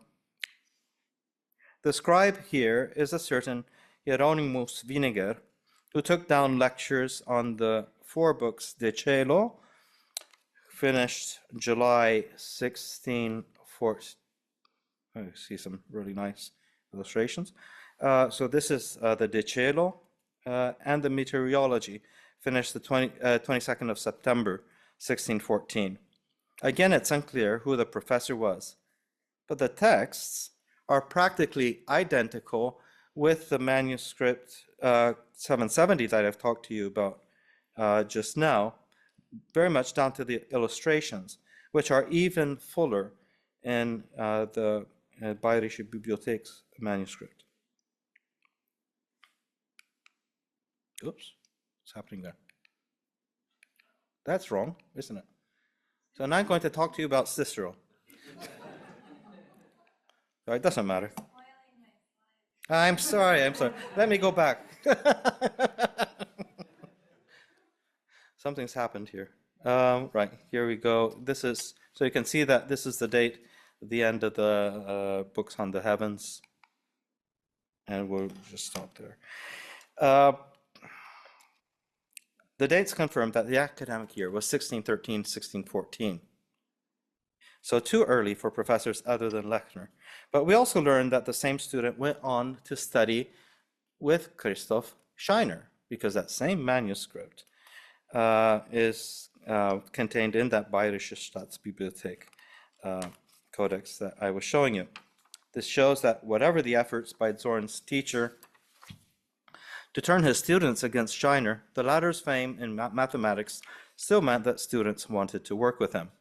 S4: scribe here is a certain Hieronymus Winiger, who took down lectures on the 4 books De Cielo, finished July 1640. I see some really nice illustrations. So this is the De Cielo and the Meteorology, finished the 22nd of September, 1614. Again, it's unclear who the professor was, but the texts are practically identical with the manuscript 770 that I've talked to you about just now, very much down to the illustrations, which are even fuller in the Bayerische Bibliothek's manuscript. Oops, what's happening there? That's wrong, isn't it? So now I'm going to talk to you about Cicero. It doesn't matter. I'm sorry. Let me go back. Something's happened here. Right, here we go. This is, so you can see that this is the date, the end of the books on the heavens. And we'll just stop there. The dates confirm that the academic year was 1613, 1614. So too early for professors other than Lechner. But we also learned that the same student went on to study with Christoph Scheiner, because that same manuscript is contained in that Bayerische Staatsbibliothek codex that I was showing you. This shows that whatever the efforts by Zorn's teacher to turn his students against Scheiner, the latter's fame in mathematics still meant that students wanted to work with him.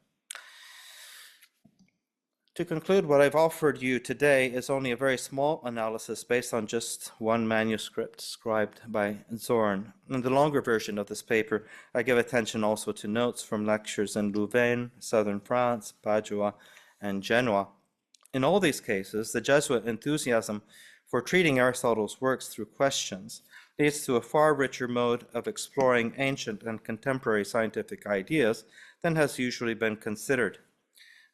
S4: To conclude, what I've offered you today is only a very small analysis based on just one manuscript scribed by Zorn. In the longer version of this paper, I give attention also to notes from lectures in Louvain, southern France, Padua, and Genoa. In all these cases, the Jesuit enthusiasm for treating Aristotle's works through questions leads to a far richer mode of exploring ancient and contemporary scientific ideas than has usually been considered.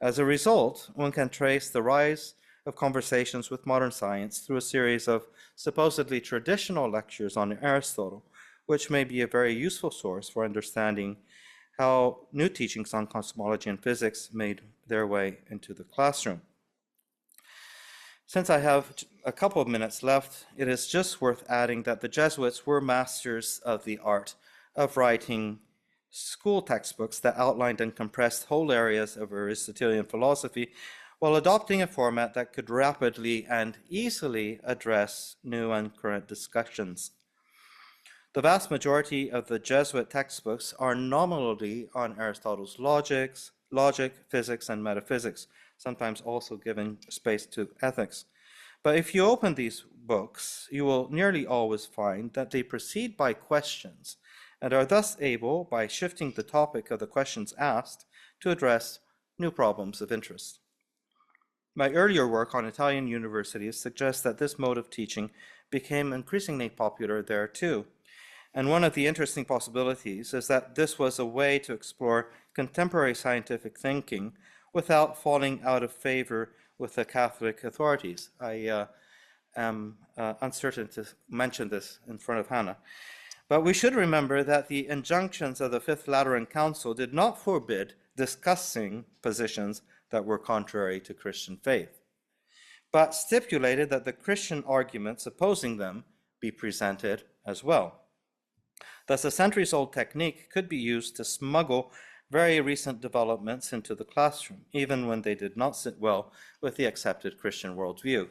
S4: As a result, one can trace the rise of conversations with modern science through a series of supposedly traditional lectures on Aristotle, which may be a very useful source for understanding how new teachings on cosmology and physics made their way into the classroom. Since I have a couple of minutes left, it is just worth adding that the Jesuits were masters of the art of writing school textbooks that outlined and compressed whole areas of Aristotelian philosophy while adopting a format that could rapidly and easily address new and current discussions. The vast majority of the Jesuit textbooks are nominally on Aristotle's logic, physics, and metaphysics, sometimes also giving space to ethics. But if you open these books, you will nearly always find that they proceed by questions and are thus able, by shifting the topic of the questions asked, to address new problems of interest. My earlier work on Italian universities suggests that this mode of teaching became increasingly popular there too. And one of the interesting possibilities is that this was a way to explore contemporary scientific thinking without falling out of favor with the Catholic authorities. I am uncertain to mention this in front of Hannah. But we should remember that the injunctions of the Fifth Lateran Council did not forbid discussing positions that were contrary to Christian faith, but stipulated that the Christian arguments opposing them be presented as well. Thus, a centuries-old technique could be used to smuggle very recent developments into the classroom, even when they did not sit well with the accepted Christian worldview.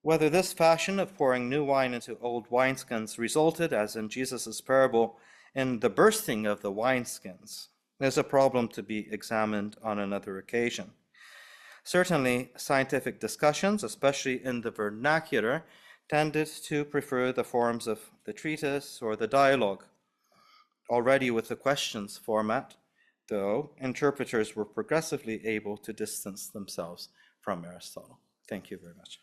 S4: Whether this fashion of pouring new wine into old wineskins resulted, as in Jesus' parable, in the bursting of the wineskins is a problem to be examined on another occasion. Certainly, scientific discussions, especially in the vernacular, tended to prefer the forms of the treatise or the dialogue. Already with the questions format, though, interpreters were progressively able to distance themselves from Aristotle. Thank you very much.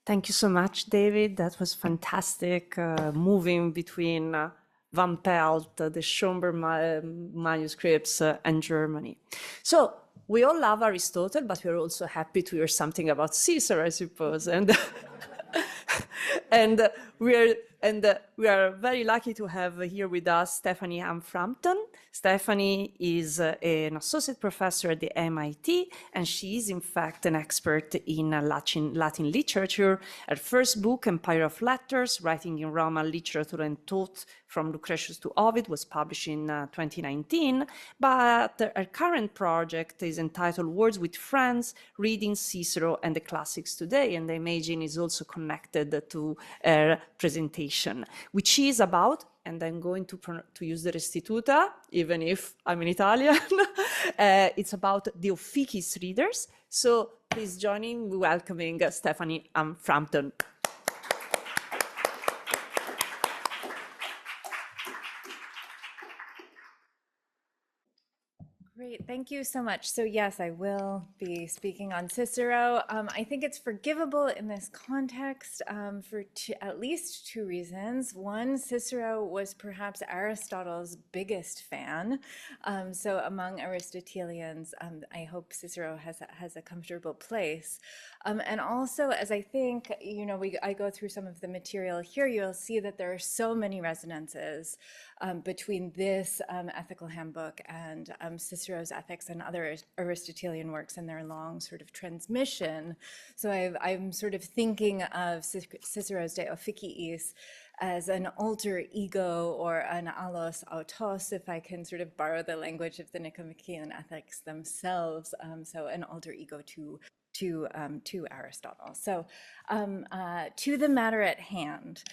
S2: Thank you so much, David. That was fantastic, moving between Van Pelt, the Schoenberg manuscripts, and Germany. So we all love Aristotle, but we're also happy to hear something about Cicero, I suppose. And we are very lucky to have here with us Stephanie Frampton. Stephanie is an associate professor at the MIT, and she is in fact an expert in Latin literature. Her first book, Empire of Letters, Writing in Roman Literature and Thought from Lucretius to Ovid, was published in 2019, but her current project is entitled Words with Friends, Reading Cicero and the Classics Today, and I imagine is also connected to her presentation, which is about, and I'm going to use the restituta, even if I'm in Italian, it's about the Officiis Readers. So please join in welcoming Stephanie Frampton.
S5: Great, thank you so much. So yes, I will be speaking on Cicero. I think it's forgivable in this context for at least two reasons. One, Cicero was perhaps Aristotle's biggest fan. So among Aristotelians, I hope Cicero has a comfortable place. And also, as I think, I go through some of the material here, you'll see that there are so many resonances between this ethical handbook and Cicero's Ethics and other Aristotelian works and their long sort of transmission. So I'm sort of thinking of Cicero's De Officiis as an alter ego or an allos autos, if I can sort of borrow the language of the Nicomachean Ethics themselves. So an alter ego to Aristotle. So to the matter at hand,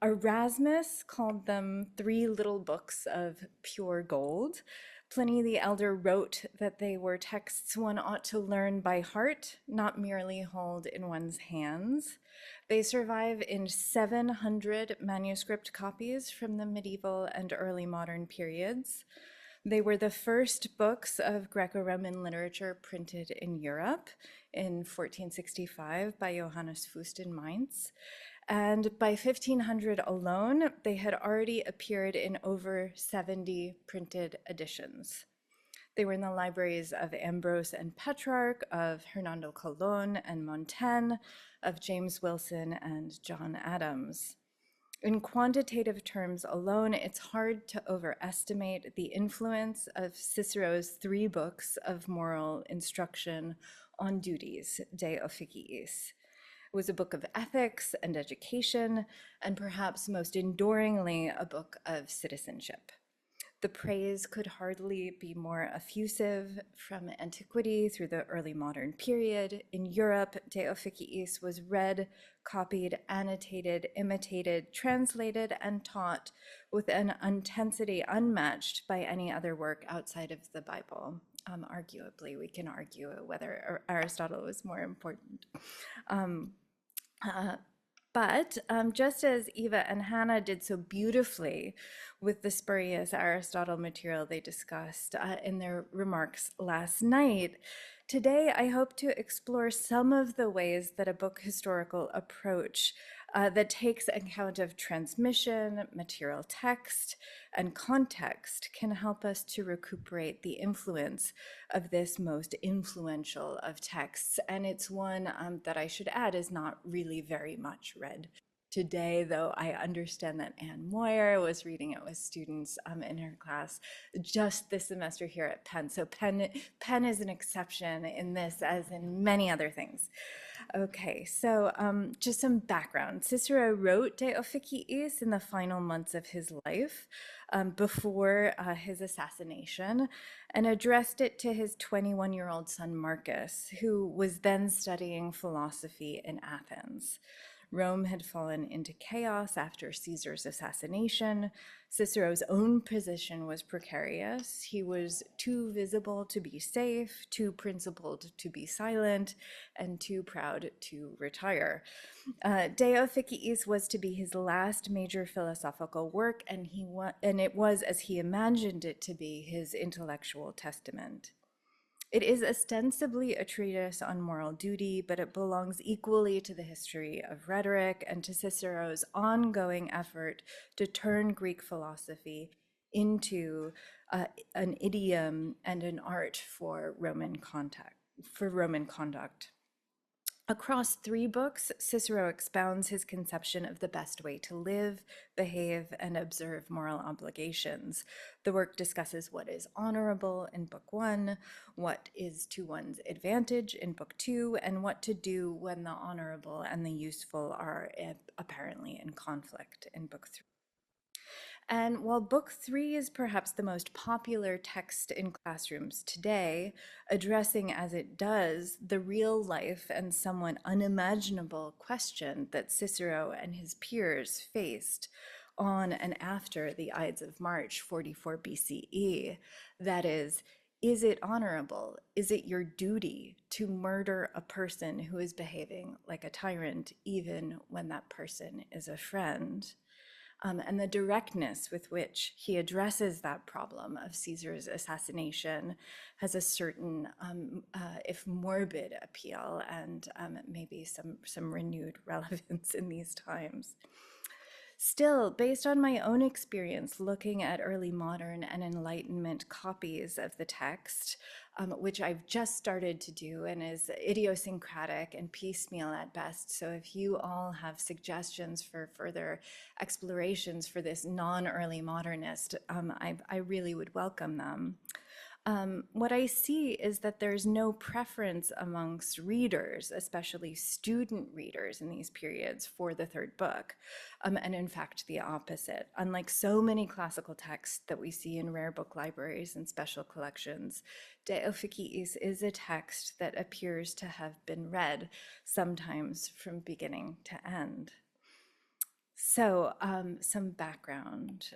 S5: Erasmus called them three little books of pure gold. Pliny the Elder wrote that they were texts one ought to learn by heart, not merely hold in one's hands. They survive in 700 manuscript copies from the medieval and early modern periods. They were the first books of Greco-Roman literature printed in Europe in 1465 by Johannes Fust in Mainz. And by 1500 alone, they had already appeared in over 70 printed editions. They were in the libraries of Ambrose and Petrarch, of Hernando Colon and Montaigne, of James Wilson and John Adams. In quantitative terms alone, it's hard to overestimate the influence of Cicero's three books of moral instruction on duties, De Officiis. It was a book of ethics and education, and perhaps most enduringly, a book of citizenship. The praise could hardly be more effusive. From antiquity through the early modern period, in Europe, De Officiis was read, copied, annotated, imitated, translated, and taught with an intensity unmatched by any other work outside of the Bible. Arguably, we can argue whether Aristotle was more important. But just as Eva and Hannah did so beautifully with the spurious Aristotle material they discussed in their remarks last night, today I hope to explore some of the ways that a book historical approach that takes account of transmission, material text, and context can help us to recuperate the influence of this most influential of texts. And it's one that I should add is not really very much read today, though I understand that Anne Moyer was reading it with students in her class just this semester here at Penn. So Penn is an exception in this as in many other things. Okay, so just some background. Cicero wrote De Officiis in the final months of his life before his assassination and addressed it to his 21-year-old son Marcus, who was then studying philosophy in Athens. Rome had fallen into chaos after Caesar's assassination. Cicero's own position was precarious. He was too visible to be safe, too principled to be silent, and too proud to retire. De Officiis was to be his last major philosophical work, and it was, as he imagined it to be, his intellectual testament. It is ostensibly a treatise on moral duty, but it belongs equally to the history of rhetoric and to Cicero's ongoing effort to turn Greek philosophy into an idiom and an art for Roman conduct. Across 3 books, Cicero expounds his conception of the best way to live, behave, and observe moral obligations. The work discusses what is honorable in Book 1, what is to one's advantage in Book 2, and what to do when the honorable and the useful are apparently in conflict in Book 3. And while Book 3 is perhaps the most popular text in classrooms today, addressing as it does the real life and somewhat unimaginable question that Cicero and his peers faced on and after the Ides of March 44 BCE, that is it honorable? Is it your duty to murder a person who is behaving like a tyrant, even when that person is a friend? And the directness with which he addresses that problem of Caesar's assassination has a certain, if morbid, appeal and maybe some renewed relevance in these times. Still, based on my own experience looking at early modern and Enlightenment copies of the text, which I've just started to do and is idiosyncratic and piecemeal at best. So if you all have suggestions for further explorations for this non-early modernist, I really would welcome them. What I see is that there's no preference amongst readers, especially student readers in these periods, for the third book, and in fact the opposite. Unlike so many classical texts that we see in rare book libraries and special collections, De Officiis is a text that appears to have been read, sometimes from beginning to end. So some background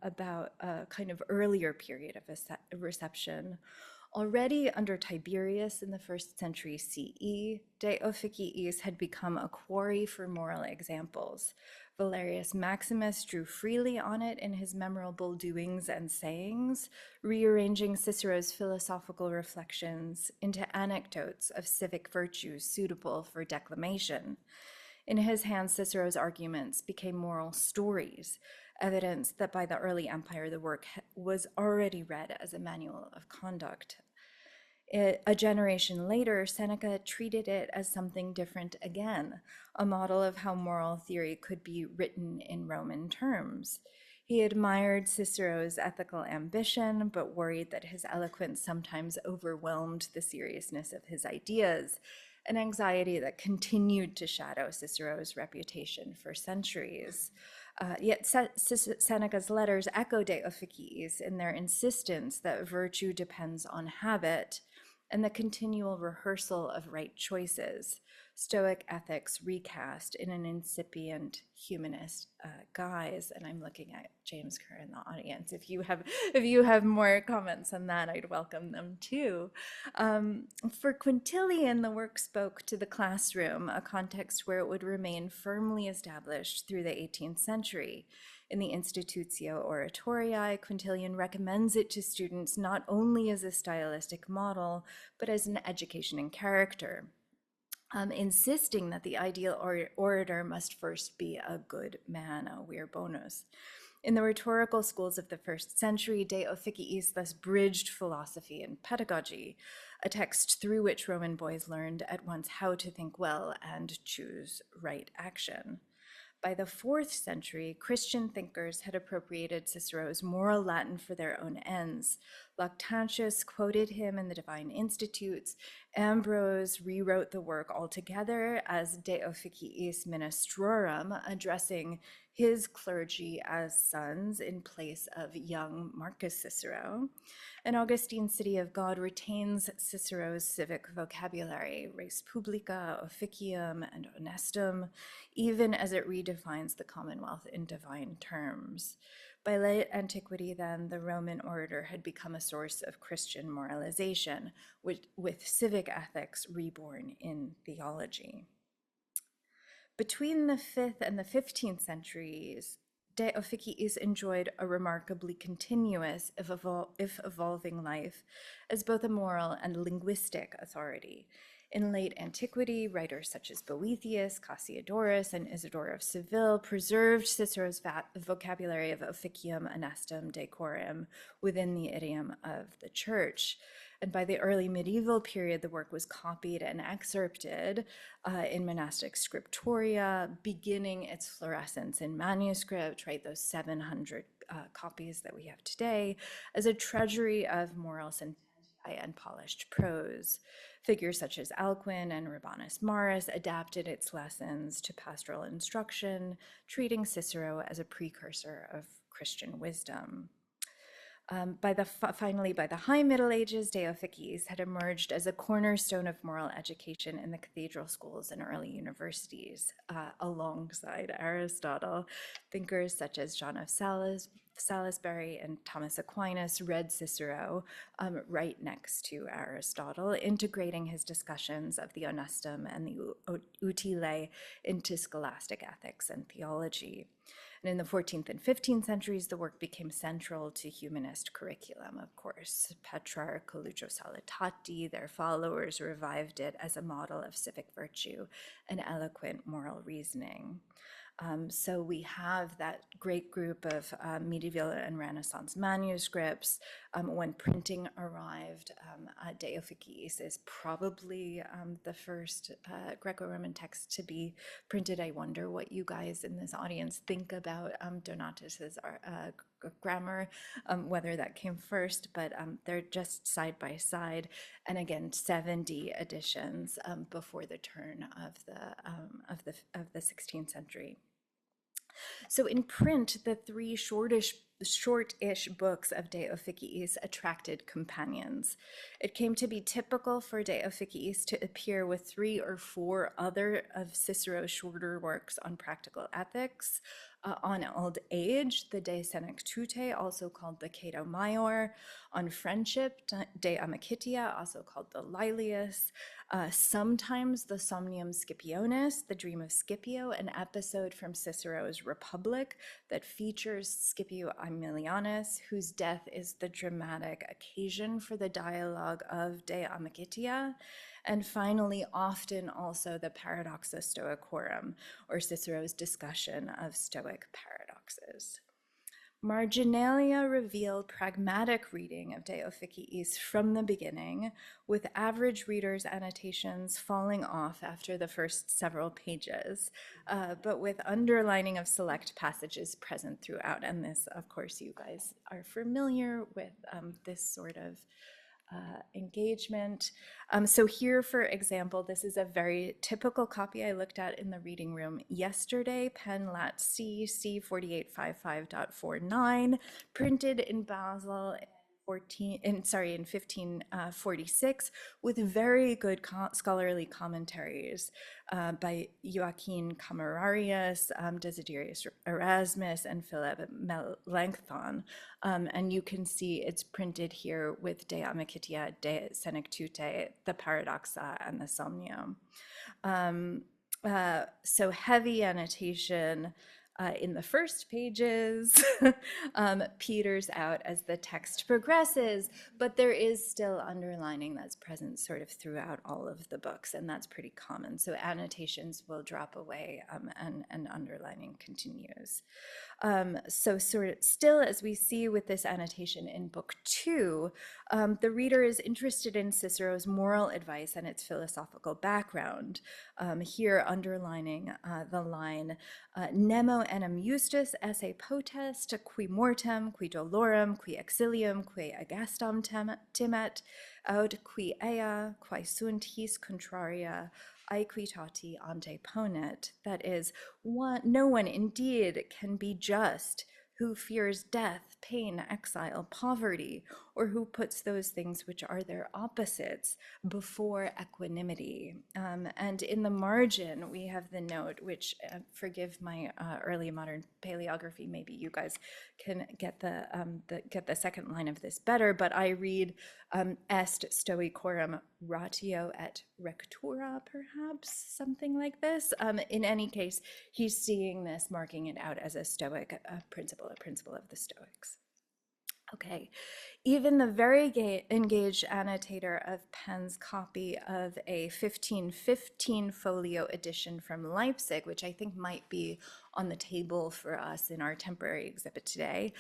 S5: about a kind of earlier period of reception. Already under Tiberius in the 1st century CE, De Officiis had become a quarry for moral examples. Valerius Maximus drew freely on it in his memorable doings and sayings, rearranging Cicero's philosophical reflections into anecdotes of civic virtues suitable for declamation. In his hands, Cicero's arguments became moral stories, evidence that by the early empire, the work was already read as a manual of conduct. A generation later, Seneca treated it as something different again, a model of how moral theory could be written in Roman terms. He admired Cicero's ethical ambition, but worried that his eloquence sometimes overwhelmed the seriousness of his ideas. an anxiety that continued to shadow Cicero's reputation for centuries. Yet Seneca's letters echo De Officiis in their insistence that virtue depends on habit and the continual rehearsal of right choices, Stoic ethics recast in an incipient humanist guise. And I'm looking at James Kerr in the audience. If you have more comments on that, I'd welcome them too. For Quintilian, the work spoke to the classroom, a context where it would remain firmly established through the 18th century. In the Institutio Oratorii, Quintilian recommends it to students not only as a stylistic model, but as an education in character, insisting that the ideal orator must first be a good man, a vir bonus. In the rhetorical schools of the first century, De Officiis thus bridged philosophy and pedagogy, a text through which Roman boys learned at once how to think well and choose right action. By the 4th century, Christian thinkers had appropriated Cicero's moral Latin for their own ends. Lactantius quoted him in the Divine Institutes. Ambrose rewrote the work altogether as De Officiis Ministrorum, addressing his clergy as sons in place of young Marcus Cicero. And Augustine's City of God retains Cicero's civic vocabulary, res publica, officium, and honestum, even as it redefines the Commonwealth in divine terms. By late antiquity, then, the Roman orator had become a source of Christian moralization, with civic ethics reborn in theology. Between the 5th and the 15th centuries, De Officiis enjoyed a remarkably continuous, if evolving life as both a moral and linguistic authority. In late antiquity, writers such as Boethius, Cassiodorus, and Isidore of Seville preserved Cicero's vocabulary of officium, honestum, decorum within the idiom of the church. And by the early medieval period, the work was copied and excerpted in monastic scriptoria, beginning its fluorescence in manuscript, right, those 700 copies that we have today, as a treasury of moral sententiae and polished prose. Figures such as Alcuin and Rabanus Maurus adapted its lessons to pastoral instruction, treating Cicero as a precursor of Christian wisdom. Finally, by the High Middle Ages, De Officiis had emerged as a cornerstone of moral education in the cathedral schools and early universities, alongside Aristotle. Thinkers such as John of Salisbury and Thomas Aquinas read Cicero right next to Aristotle, integrating his discussions of the honestum and the utile into scholastic ethics and theology. And in the 14th and 15th centuries, the work became central to humanist curriculum, of course. Petrarch, Coluccio Salutati, their followers revived it as a model of civic virtue and eloquent moral reasoning. So we have that great group of medieval and Renaissance manuscripts. When printing arrived, De Officiis is probably the first Greco-Roman text to be printed. I wonder what you guys in this audience think about Donatus's grammar, whether that came first, but they're just side by side. And again, 70 editions before the turn of the 16th century. So in print, the three shortish books of De Officiis attracted companions. It came to be typical for De Officiis to appear with 3 or 4 other of Cicero's shorter works on practical ethics. On old age, the De Senectute, also called the Cato Maior. On friendship, De Amicitia, also called the Laelius. Sometimes the Somnium Scipionis, the Dream of Scipio, an episode from Cicero's Republic that features Scipio Aemilianus, whose death is the dramatic occasion for the dialogue of De Amicitia. And finally, often also the Paradoxa Stoicorum, or Cicero's discussion of Stoic paradoxes. Marginalia reveal pragmatic reading of De Officiis from the beginning, with average readers' annotations falling off after the first several pages, but with underlining of select passages present throughout. And this, of course, you guys are familiar with this sort of engagement. So here, for example, this is a very typical copy I looked at in the reading room yesterday, Pen Lat C, C4855.49, printed in Basel in 1546, with very good scholarly commentaries by Joachim Camerarius, Desiderius Erasmus, and Philip Melanchthon. And you can see it's printed here with De Amicitia, De Senectute, the Paradoxa, and the Somnium. So heavy annotation in the first pages, peters out as the text progresses, but there is still underlining that's present sort of throughout all of the books, and that's pretty common. So annotations will drop away and underlining continues. So sort of still, as we see with this annotation in book 2, the reader is interested in Cicero's moral advice and its philosophical background. Here underlining the line, Nemo enim justus esse potest, qui mortem, qui dolorem, qui exilium, qui agastam timet, aut qui ea, quae sunt his contraria, aequitati anteponet. That is, no one indeed can be just who fears death, pain, exile, poverty, or who puts those things which are their opposites before equanimity. And in the margin, we have the note, which, forgive my early modern paleography, maybe you guys can get the second line of this better, but I read est stoicorum ratio et rectura, perhaps, something like this. In any case, he's seeing this, marking it out as a Stoic principle, a principle of the Stoics. Okay, even the very engaged annotator of Penn's copy of a 1515 folio edition from Leipzig, which I think might be on the table for us in our temporary exhibit today,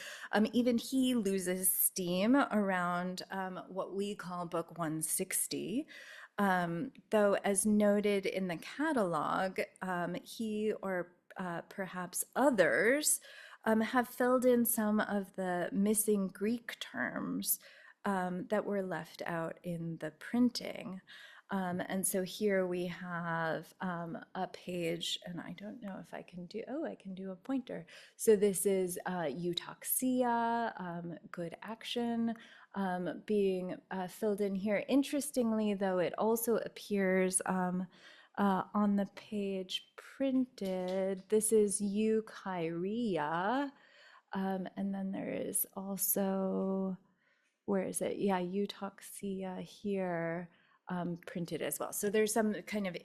S5: even he loses steam around what we call book 160. Though, as noted in the catalog, he or perhaps others have filled in some of the missing Greek terms that were left out in the printing. And so here we have a page, and I don't know if I can do, I can do a pointer. So this is eutoxia, good action, being filled in here. Interestingly, though, it also appears on the page printed. This is euchairia, and then there is also, where is it? Yeah, eutoxia here, printed as well. So there's some kind of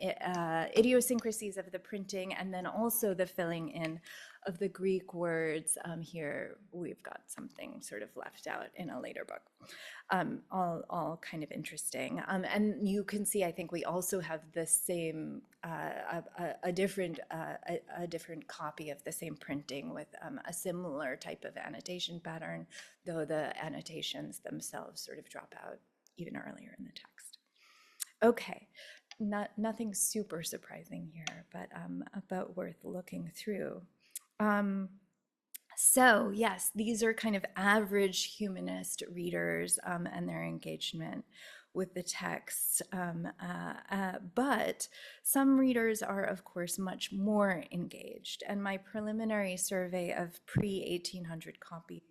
S5: idiosyncrasies of the printing, and then also the filling in of the Greek words. Here we've got something sort of left out in a later book. All kind of interesting. And you can see, I think we also have the same, a different copy of the same printing with a similar type of annotation pattern, though the annotations themselves sort of drop out even earlier in the text. Okay, nothing super surprising here, but worth looking through. So yes, these are kind of average humanist readers and their engagement with the text. But some readers are, of course, much more engaged. And my preliminary survey of pre-1800 copies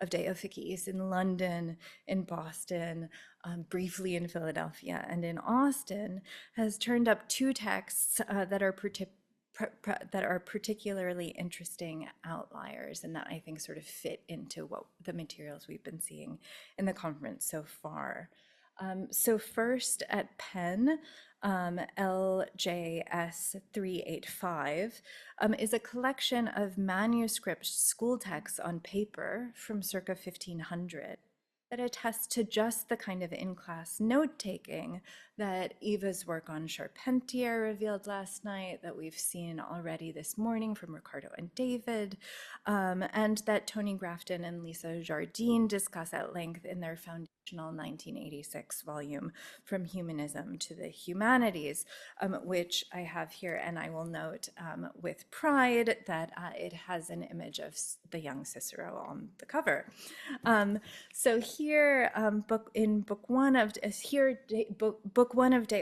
S5: of De Officiis in London, in Boston, briefly in Philadelphia, and in Austin has turned up 2 texts that are particularly interesting outliers, and that I think sort of fit into what the materials we've been seeing in the conference so far. So first at Penn, LJS 385 is a collection of manuscript school texts on paper from circa 1500 that attests to just the kind of in-class note-taking that Eva's work on Charpentier revealed last night, that we've seen already this morning from Riccardo and David, and that Tony Grafton and Lisa Jardine discuss at length in their foundational 1986 volume, From Humanism to the Humanities, which I have here, and I will note with pride that it has an image of the young Cicero on the cover. So here, book one of De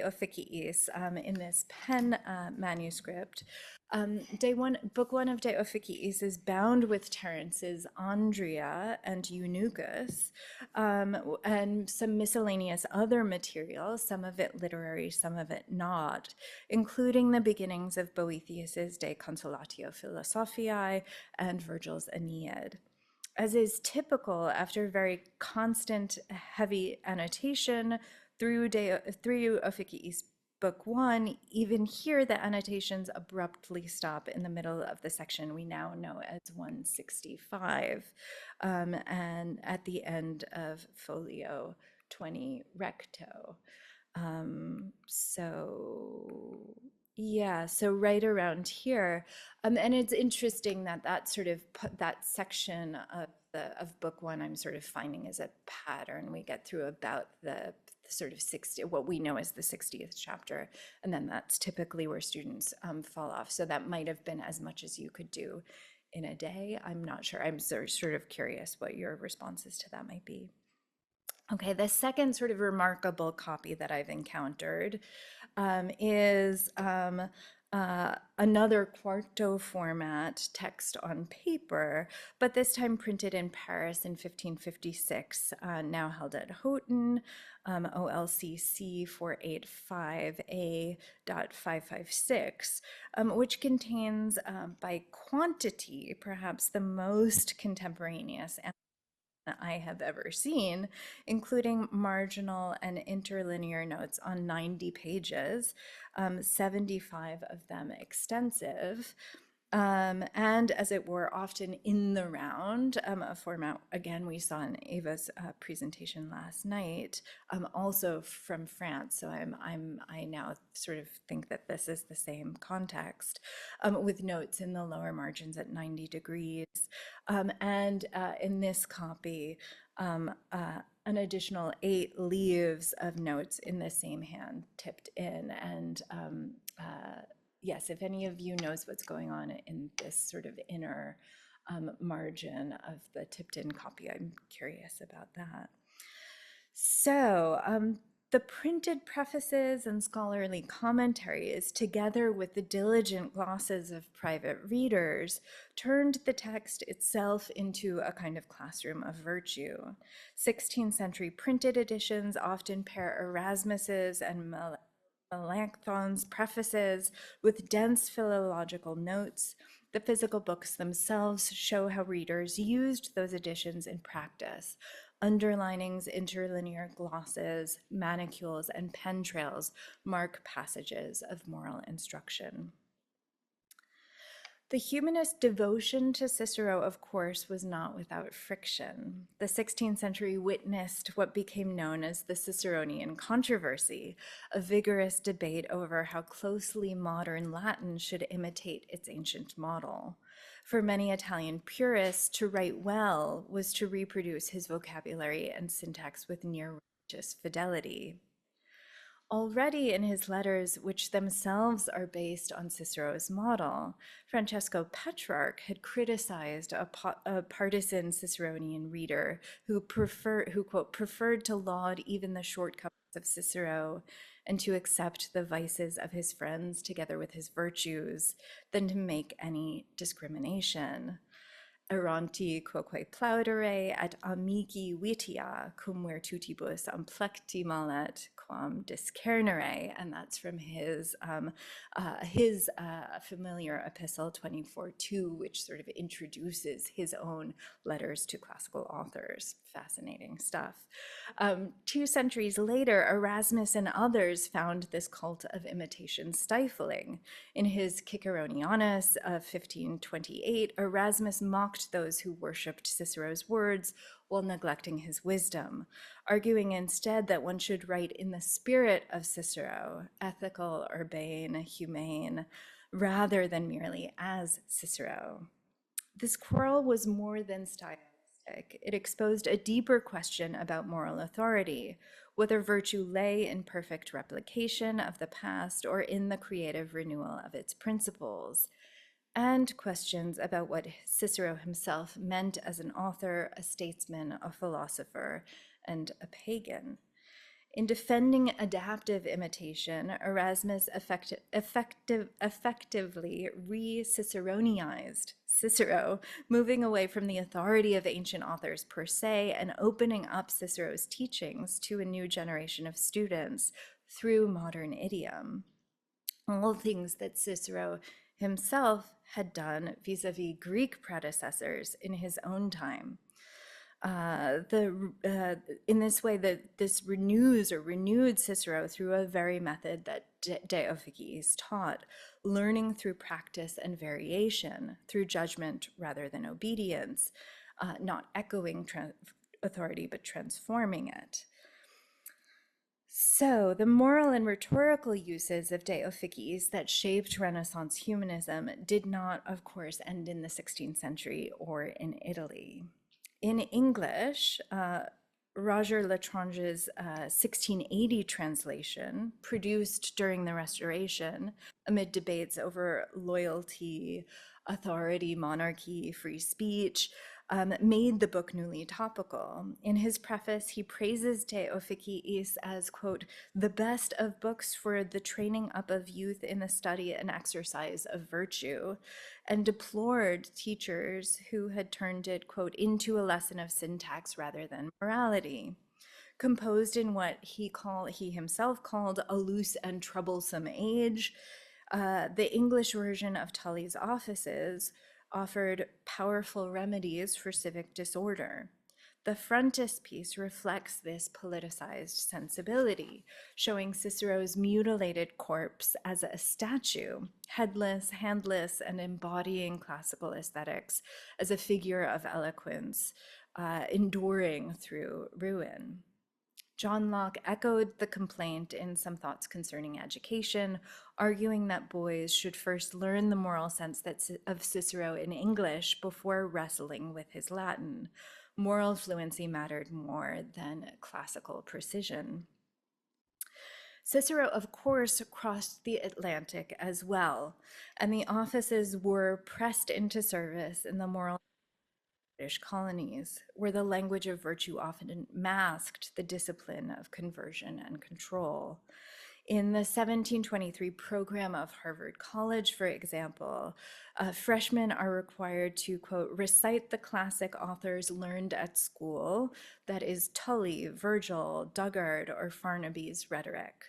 S5: Officiis, in this pen manuscript, book one of De Officiis is bound with Terence's Andria and Eunuchus, and some miscellaneous other material, some of it literary, some of it not, including the beginnings of Boethius's De Consolatio Philosophiae and Virgil's Aeneid. As is typical, after very constant, heavy annotation through Officiis Book 1, even here the annotations abruptly stop in the middle of the section we now know as 165, and at the end of folio 20 recto. So right around here, and it's interesting that that section of book 1 I'm sort of finding as a pattern. We get through about the sort of what we know as the 60th chapter, and then that's typically where students fall off. So that might have been as much as you could do in a day. I'm not sure. I'm sort of curious what your responses to that might be. Okay, the second sort of remarkable copy that I've encountered is another quarto format text on paper, but this time printed in Paris in 1556, now held at Houghton, OLCC 485A.556, which contains by quantity perhaps the most contemporaneous I have ever seen, including marginal and interlinear notes on 90 pages, 75 of them extensive, and as it were often in the round, a format again we saw in Ava's presentation last night, also from France. So I now sort of think that this is the same context, with notes in the lower margins at 90 degrees, and in this copy, an additional 8 leaves of notes in the same hand tipped in, and yes, if any of you knows what's going on in this sort of inner margin of the tipped in copy, I'm curious about that. So the printed prefaces and scholarly commentaries, together with the diligent glosses of private readers, turned the text itself into a kind of classroom of virtue. 16th century printed editions often pair Erasmus's and Melanchthon's prefaces with dense philological notes. The physical books themselves show how readers used those editions in practice. Underlinings, interlinear glosses, manicules, and pen trails mark passages of moral instruction. The humanist devotion to Cicero, of course, was not without friction. The 16th century witnessed what became known as the Ciceronian controversy, a vigorous debate over how closely modern Latin should imitate its ancient model. For many Italian purists, to write well was to reproduce his vocabulary and syntax with near religious fidelity. Already in his letters, which themselves are based on Cicero's model, Francesco Petrarch had criticized a partisan Ciceronian reader who quote, preferred to laud even the shortcomings of Cicero and to accept the vices of his friends together with his virtues than to make any discrimination. Eranti quoque plaudere et amici vitia cum virtutibus amplecti malet quam discernere, and that's from his familiar epistle 24:2, which sort of introduces his own letters to classical authors. Fascinating stuff. 2 centuries later, Erasmus and others found this cult of imitation stifling. In his Ciceronianus of 1528, Erasmus mocked those who worshipped Cicero's words while neglecting his wisdom, arguing instead that one should write in the spirit of Cicero, ethical, urbane, humane, rather than merely as Cicero. This quarrel was more than stylistic. It exposed a deeper question about moral authority, whether virtue lay in perfect replication of the past or in the creative renewal of its principles, and questions about what Cicero himself meant as an author, a statesman, a philosopher, and a pagan. In defending adaptive imitation, Erasmus effectively re-Ciceroneized Cicero, moving away from the authority of ancient authors per se and opening up Cicero's teachings to a new generation of students through modern idiom. All things that Cicero himself had done vis-a-vis Greek predecessors in his own time. In this way, this renewed Cicero through a very method that De Officiis taught, learning through practice and variation, through judgment rather than obedience, not echoing authority but transforming it. So the moral and rhetorical uses of De Officiis that shaped Renaissance humanism did not, of course, end in the 16th century or in Italy. In English, Roger L'Étrange's 1680 translation, produced during the Restoration, amid debates over loyalty, authority, monarchy, free speech, made the book newly topical. In his preface, he praises De Officiis as, quote, the best of books for the training up of youth in the study and exercise of virtue, and deplored teachers who had turned it, quote, into a lesson of syntax rather than morality. Composed in what he himself called a loose and troublesome age, the English version of Tully's Offices offered powerful remedies for civic disorder. The frontispiece reflects this politicized sensibility, showing Cicero's mutilated corpse as a statue, headless, handless, and embodying classical aesthetics as a figure of eloquence, enduring through ruin. John Locke echoed the complaint in Some Thoughts Concerning Education, arguing that boys should first learn the moral sense of Cicero in English before wrestling with his Latin. Moral fluency mattered more than classical precision. Cicero, of course, crossed the Atlantic as well, and the offices were pressed into service in the moral British colonies, where the language of virtue often masked the discipline of conversion and control. In the 1723 program of Harvard College, for example, freshmen are required to, quote, recite the classic authors learned at school, that is Tully, Virgil, Duggard, or Farnaby's rhetoric.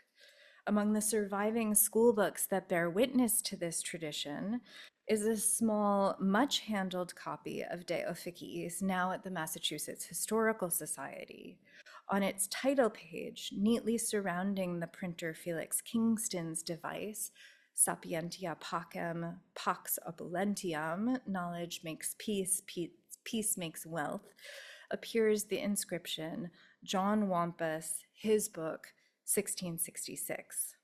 S5: Among the surviving school books that bear witness to this tradition is a small, much-handled copy of De Officiis, now at the Massachusetts Historical Society. On its title page, neatly surrounding the printer Felix Kingston's device, Sapientia pacem, pax opulentiam, knowledge makes peace, peace makes wealth, appears the inscription, John Wampus, his book, 1666.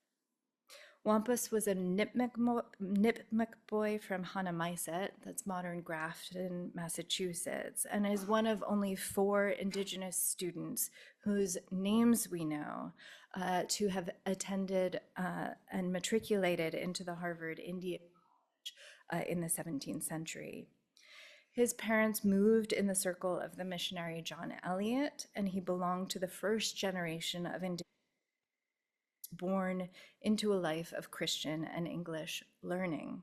S5: Wampus was a Nipmuc boy from Hanamaiset, that's modern Grafton, Massachusetts, and is one of only 4 Indigenous students whose names we know to have attended and matriculated into the Harvard Indian College in the 17th century. His parents moved in the circle of the missionary John Eliot, and he belonged to the first generation of Indigenous born into a life of Christian and English learning.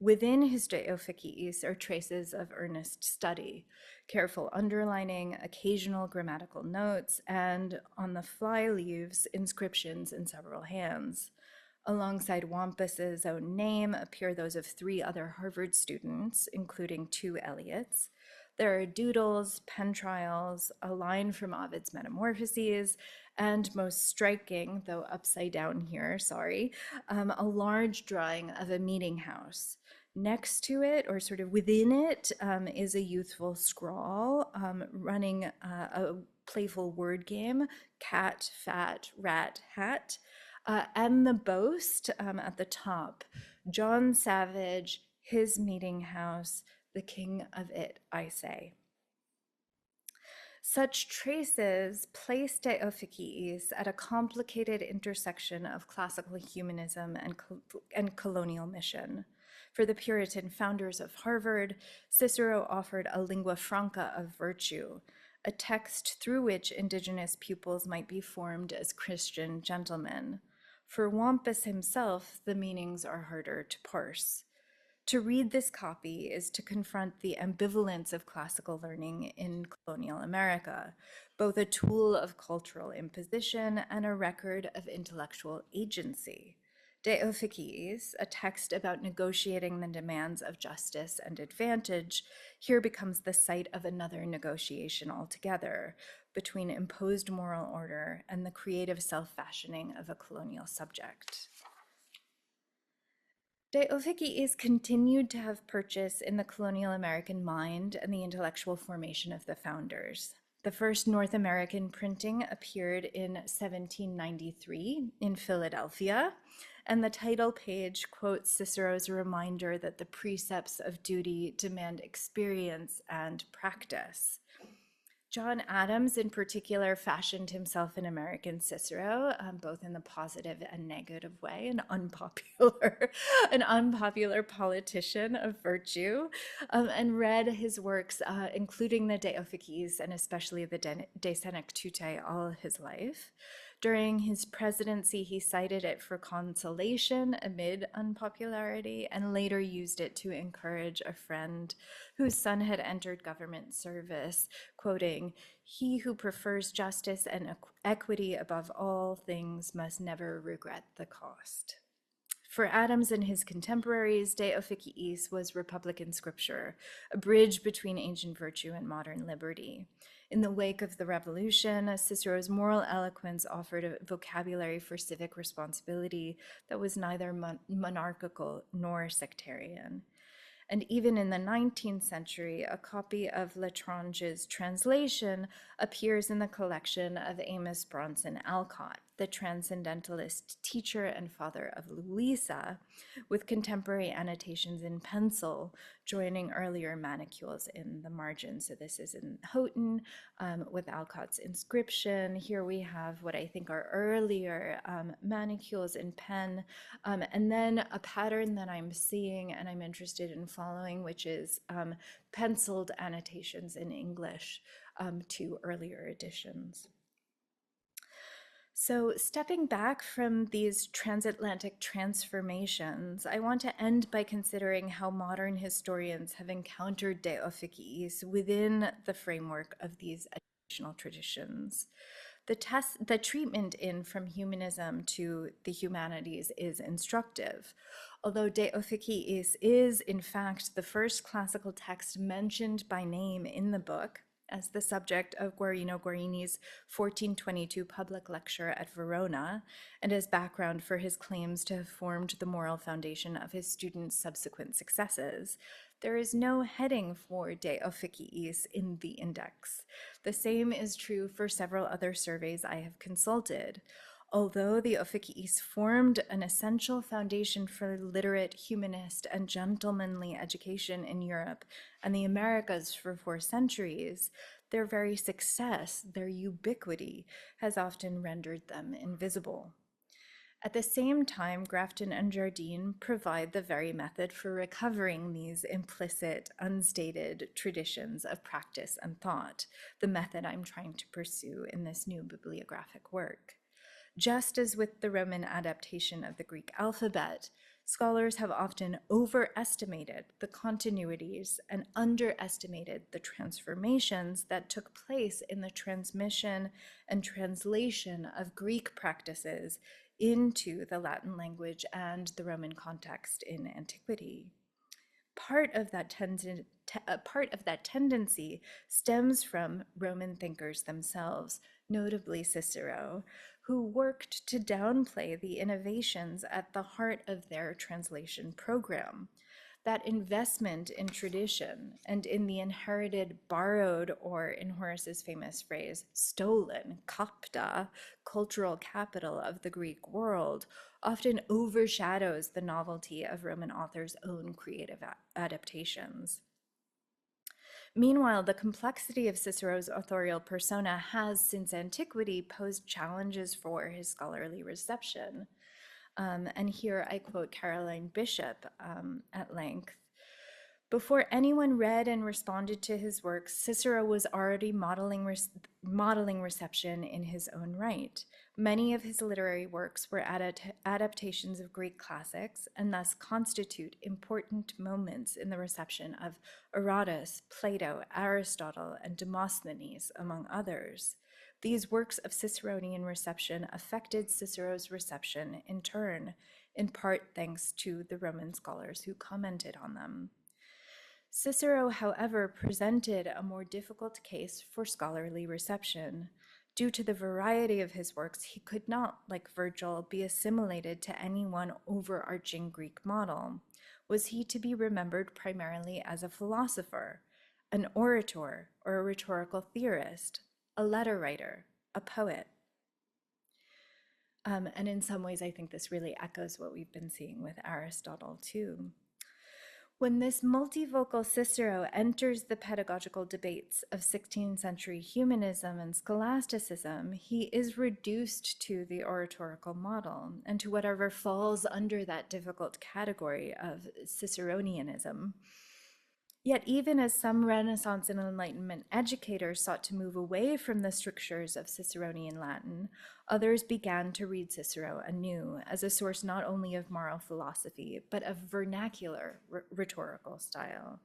S5: Within his De Officiis are traces of earnest study, careful underlining, occasional grammatical notes, and on the fly leaves, inscriptions in several hands. Alongside Wampus's own name appear those of 3 other Harvard students, including 2 Eliots. There are doodles, pen trials, a line from Ovid's Metamorphoses, and most striking, though upside down here, sorry, a large drawing of a meeting house. Next to it, or sort of within it, is a youthful scrawl running a playful word game, cat, fat, rat, hat, and the boast at the top, John Savage, his meeting house, the king of it, I say. Such traces place De Officiis at a complicated intersection of classical humanism and colonial mission. For the Puritan founders of Harvard, Cicero offered a lingua franca of virtue, a text through which indigenous pupils might be formed as Christian gentlemen. For Wampus himself, the meanings are harder to parse. To read this copy is to confront the ambivalence of classical learning in colonial America, both a tool of cultural imposition and a record of intellectual agency. De Officiis, a text about negotiating the demands of justice and advantage, here becomes the site of another negotiation altogether between imposed moral order and the creative self-fashioning of a colonial subject. De Officiis continued to have purchase in the colonial American mind and the intellectual formation of the founders. The first North American printing appeared in 1793 in Philadelphia, and the title page quotes Cicero's reminder that the precepts of duty demand experience and practice. John Adams, in particular, fashioned himself an American Cicero, both in the positive and negative way, an unpopular politician of virtue, and read his works, including the De Officiis and especially the De Senectute, all his life. During his presidency, he cited it for consolation amid unpopularity and later used it to encourage a friend whose son had entered government service, quoting, "He who prefers justice and equity above all things must never regret the cost." For Adams and his contemporaries, De Officiis was Republican scripture, a bridge between ancient virtue and modern liberty. In the wake of the revolution, Cicero's moral eloquence offered a vocabulary for civic responsibility that was neither monarchical nor sectarian. And even in the 19th century, a copy of L'Étrange's translation appears in the collection of Amos Bronson Alcott, the transcendentalist teacher and father of Louisa, with contemporary annotations in pencil, joining earlier manicules in the margin. So this is in Houghton with Alcott's inscription. Here we have what I think are earlier manicules in pen, and then a pattern that I'm seeing and I'm interested in following, which is penciled annotations in English to earlier editions. So stepping back from these transatlantic transformations, I want to end by considering how modern historians have encountered De Officiis within the framework of these educational traditions. The treatment in From Humanism to the Humanities is instructive. Although De Officiis is, in fact, the first classical text mentioned by name in the book, as the subject of Guarino Guarini's 1422 public lecture at Verona, and as background for his claims to have formed the moral foundation of his students' subsequent successes, there is no heading for De Officiis in the index. The same is true for several other surveys I have consulted. Although the Officiis formed an essential foundation for literate, humanist, and gentlemanly education in Europe and the Americas for 4 centuries, their very success, their ubiquity, has often rendered them invisible. At the same time, Grafton and Jardine provide the very method for recovering these implicit, unstated traditions of practice and thought, the method I'm trying to pursue in this new bibliographic work. Just as with the Roman adaptation of the Greek alphabet, scholars have often overestimated the continuities and underestimated the transformations that took place in the transmission and translation of Greek practices into the Latin language and the Roman context in antiquity. Part of that tendency stems from Roman thinkers themselves, notably Cicero, who worked to downplay the innovations at the heart of their translation program. That investment in tradition and in the inherited, borrowed, or in Horace's famous phrase, stolen, kapta, cultural capital of the Greek world, often overshadows the novelty of Roman authors' own creative adaptations. Meanwhile, the complexity of Cicero's authorial persona has, since antiquity, posed challenges for his scholarly reception. And here I quote Caroline Bishop at length. Before anyone read and responded to his works, Cicero was already modeling reception in his own right. Many of his literary works were adaptations of Greek classics and thus constitute important moments in the reception of Herodotus, Plato, Aristotle, and Demosthenes, among others. These works of Ciceronian reception affected Cicero's reception in turn, in part thanks to the Roman scholars who commented on them. Cicero, however, presented a more difficult case for scholarly reception. Due to the variety of his works, he could not, like Virgil, be assimilated to any one overarching Greek model. Was he to be remembered primarily as a philosopher, an orator, or a rhetorical theorist, a letter writer, a poet? And in some ways, I think this really echoes what we've been seeing with Aristotle, too. When this multivocal Cicero enters the pedagogical debates of 16th century humanism and scholasticism, he is reduced to the oratorical model and to whatever falls under that difficult category of Ciceronianism. Yet even as some Renaissance and Enlightenment educators sought to move away from the strictures of Ciceronian Latin, others began to read Cicero anew as a source not only of moral philosophy, but of vernacular rhetorical style.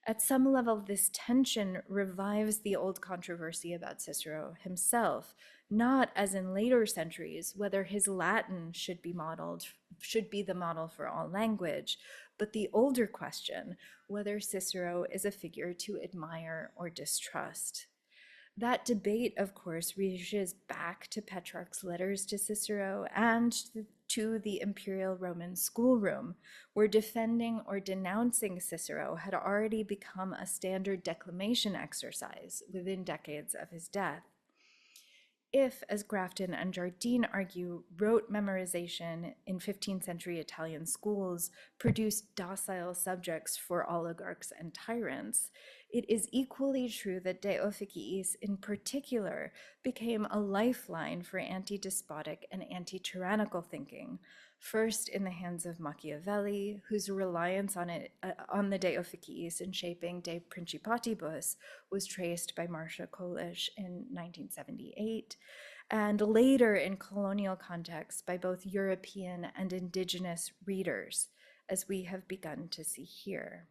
S5: At some level, this tension revives the old controversy about Cicero himself, not as in later centuries, whether his Latin should be the model for all language, but the older question, whether Cicero is a figure to admire or distrust. That debate, of course, reaches back to Petrarch's letters to Cicero and to the imperial Roman schoolroom, where defending or denouncing Cicero had already become a standard declamation exercise within decades of his death. If, as Grafton and Jardine argue, rote memorization in 15th century Italian schools produced docile subjects for oligarchs and tyrants, it is equally true that De Officiis in particular became a lifeline for anti-despotic and anti-tyrannical thinking, first in the hands of Machiavelli, whose reliance on the De Officiis in shaping De Principatibus was traced by Marcia Kolisch in 1978, and later in colonial contexts by both European and indigenous readers, as we have begun to see here.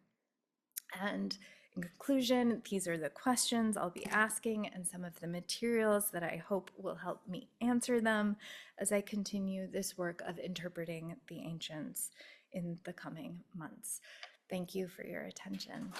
S5: And in conclusion, these are the questions I'll be asking and some of the materials that I hope will help me answer them as I continue this work of interpreting the ancients in the coming months. Thank you for your attention.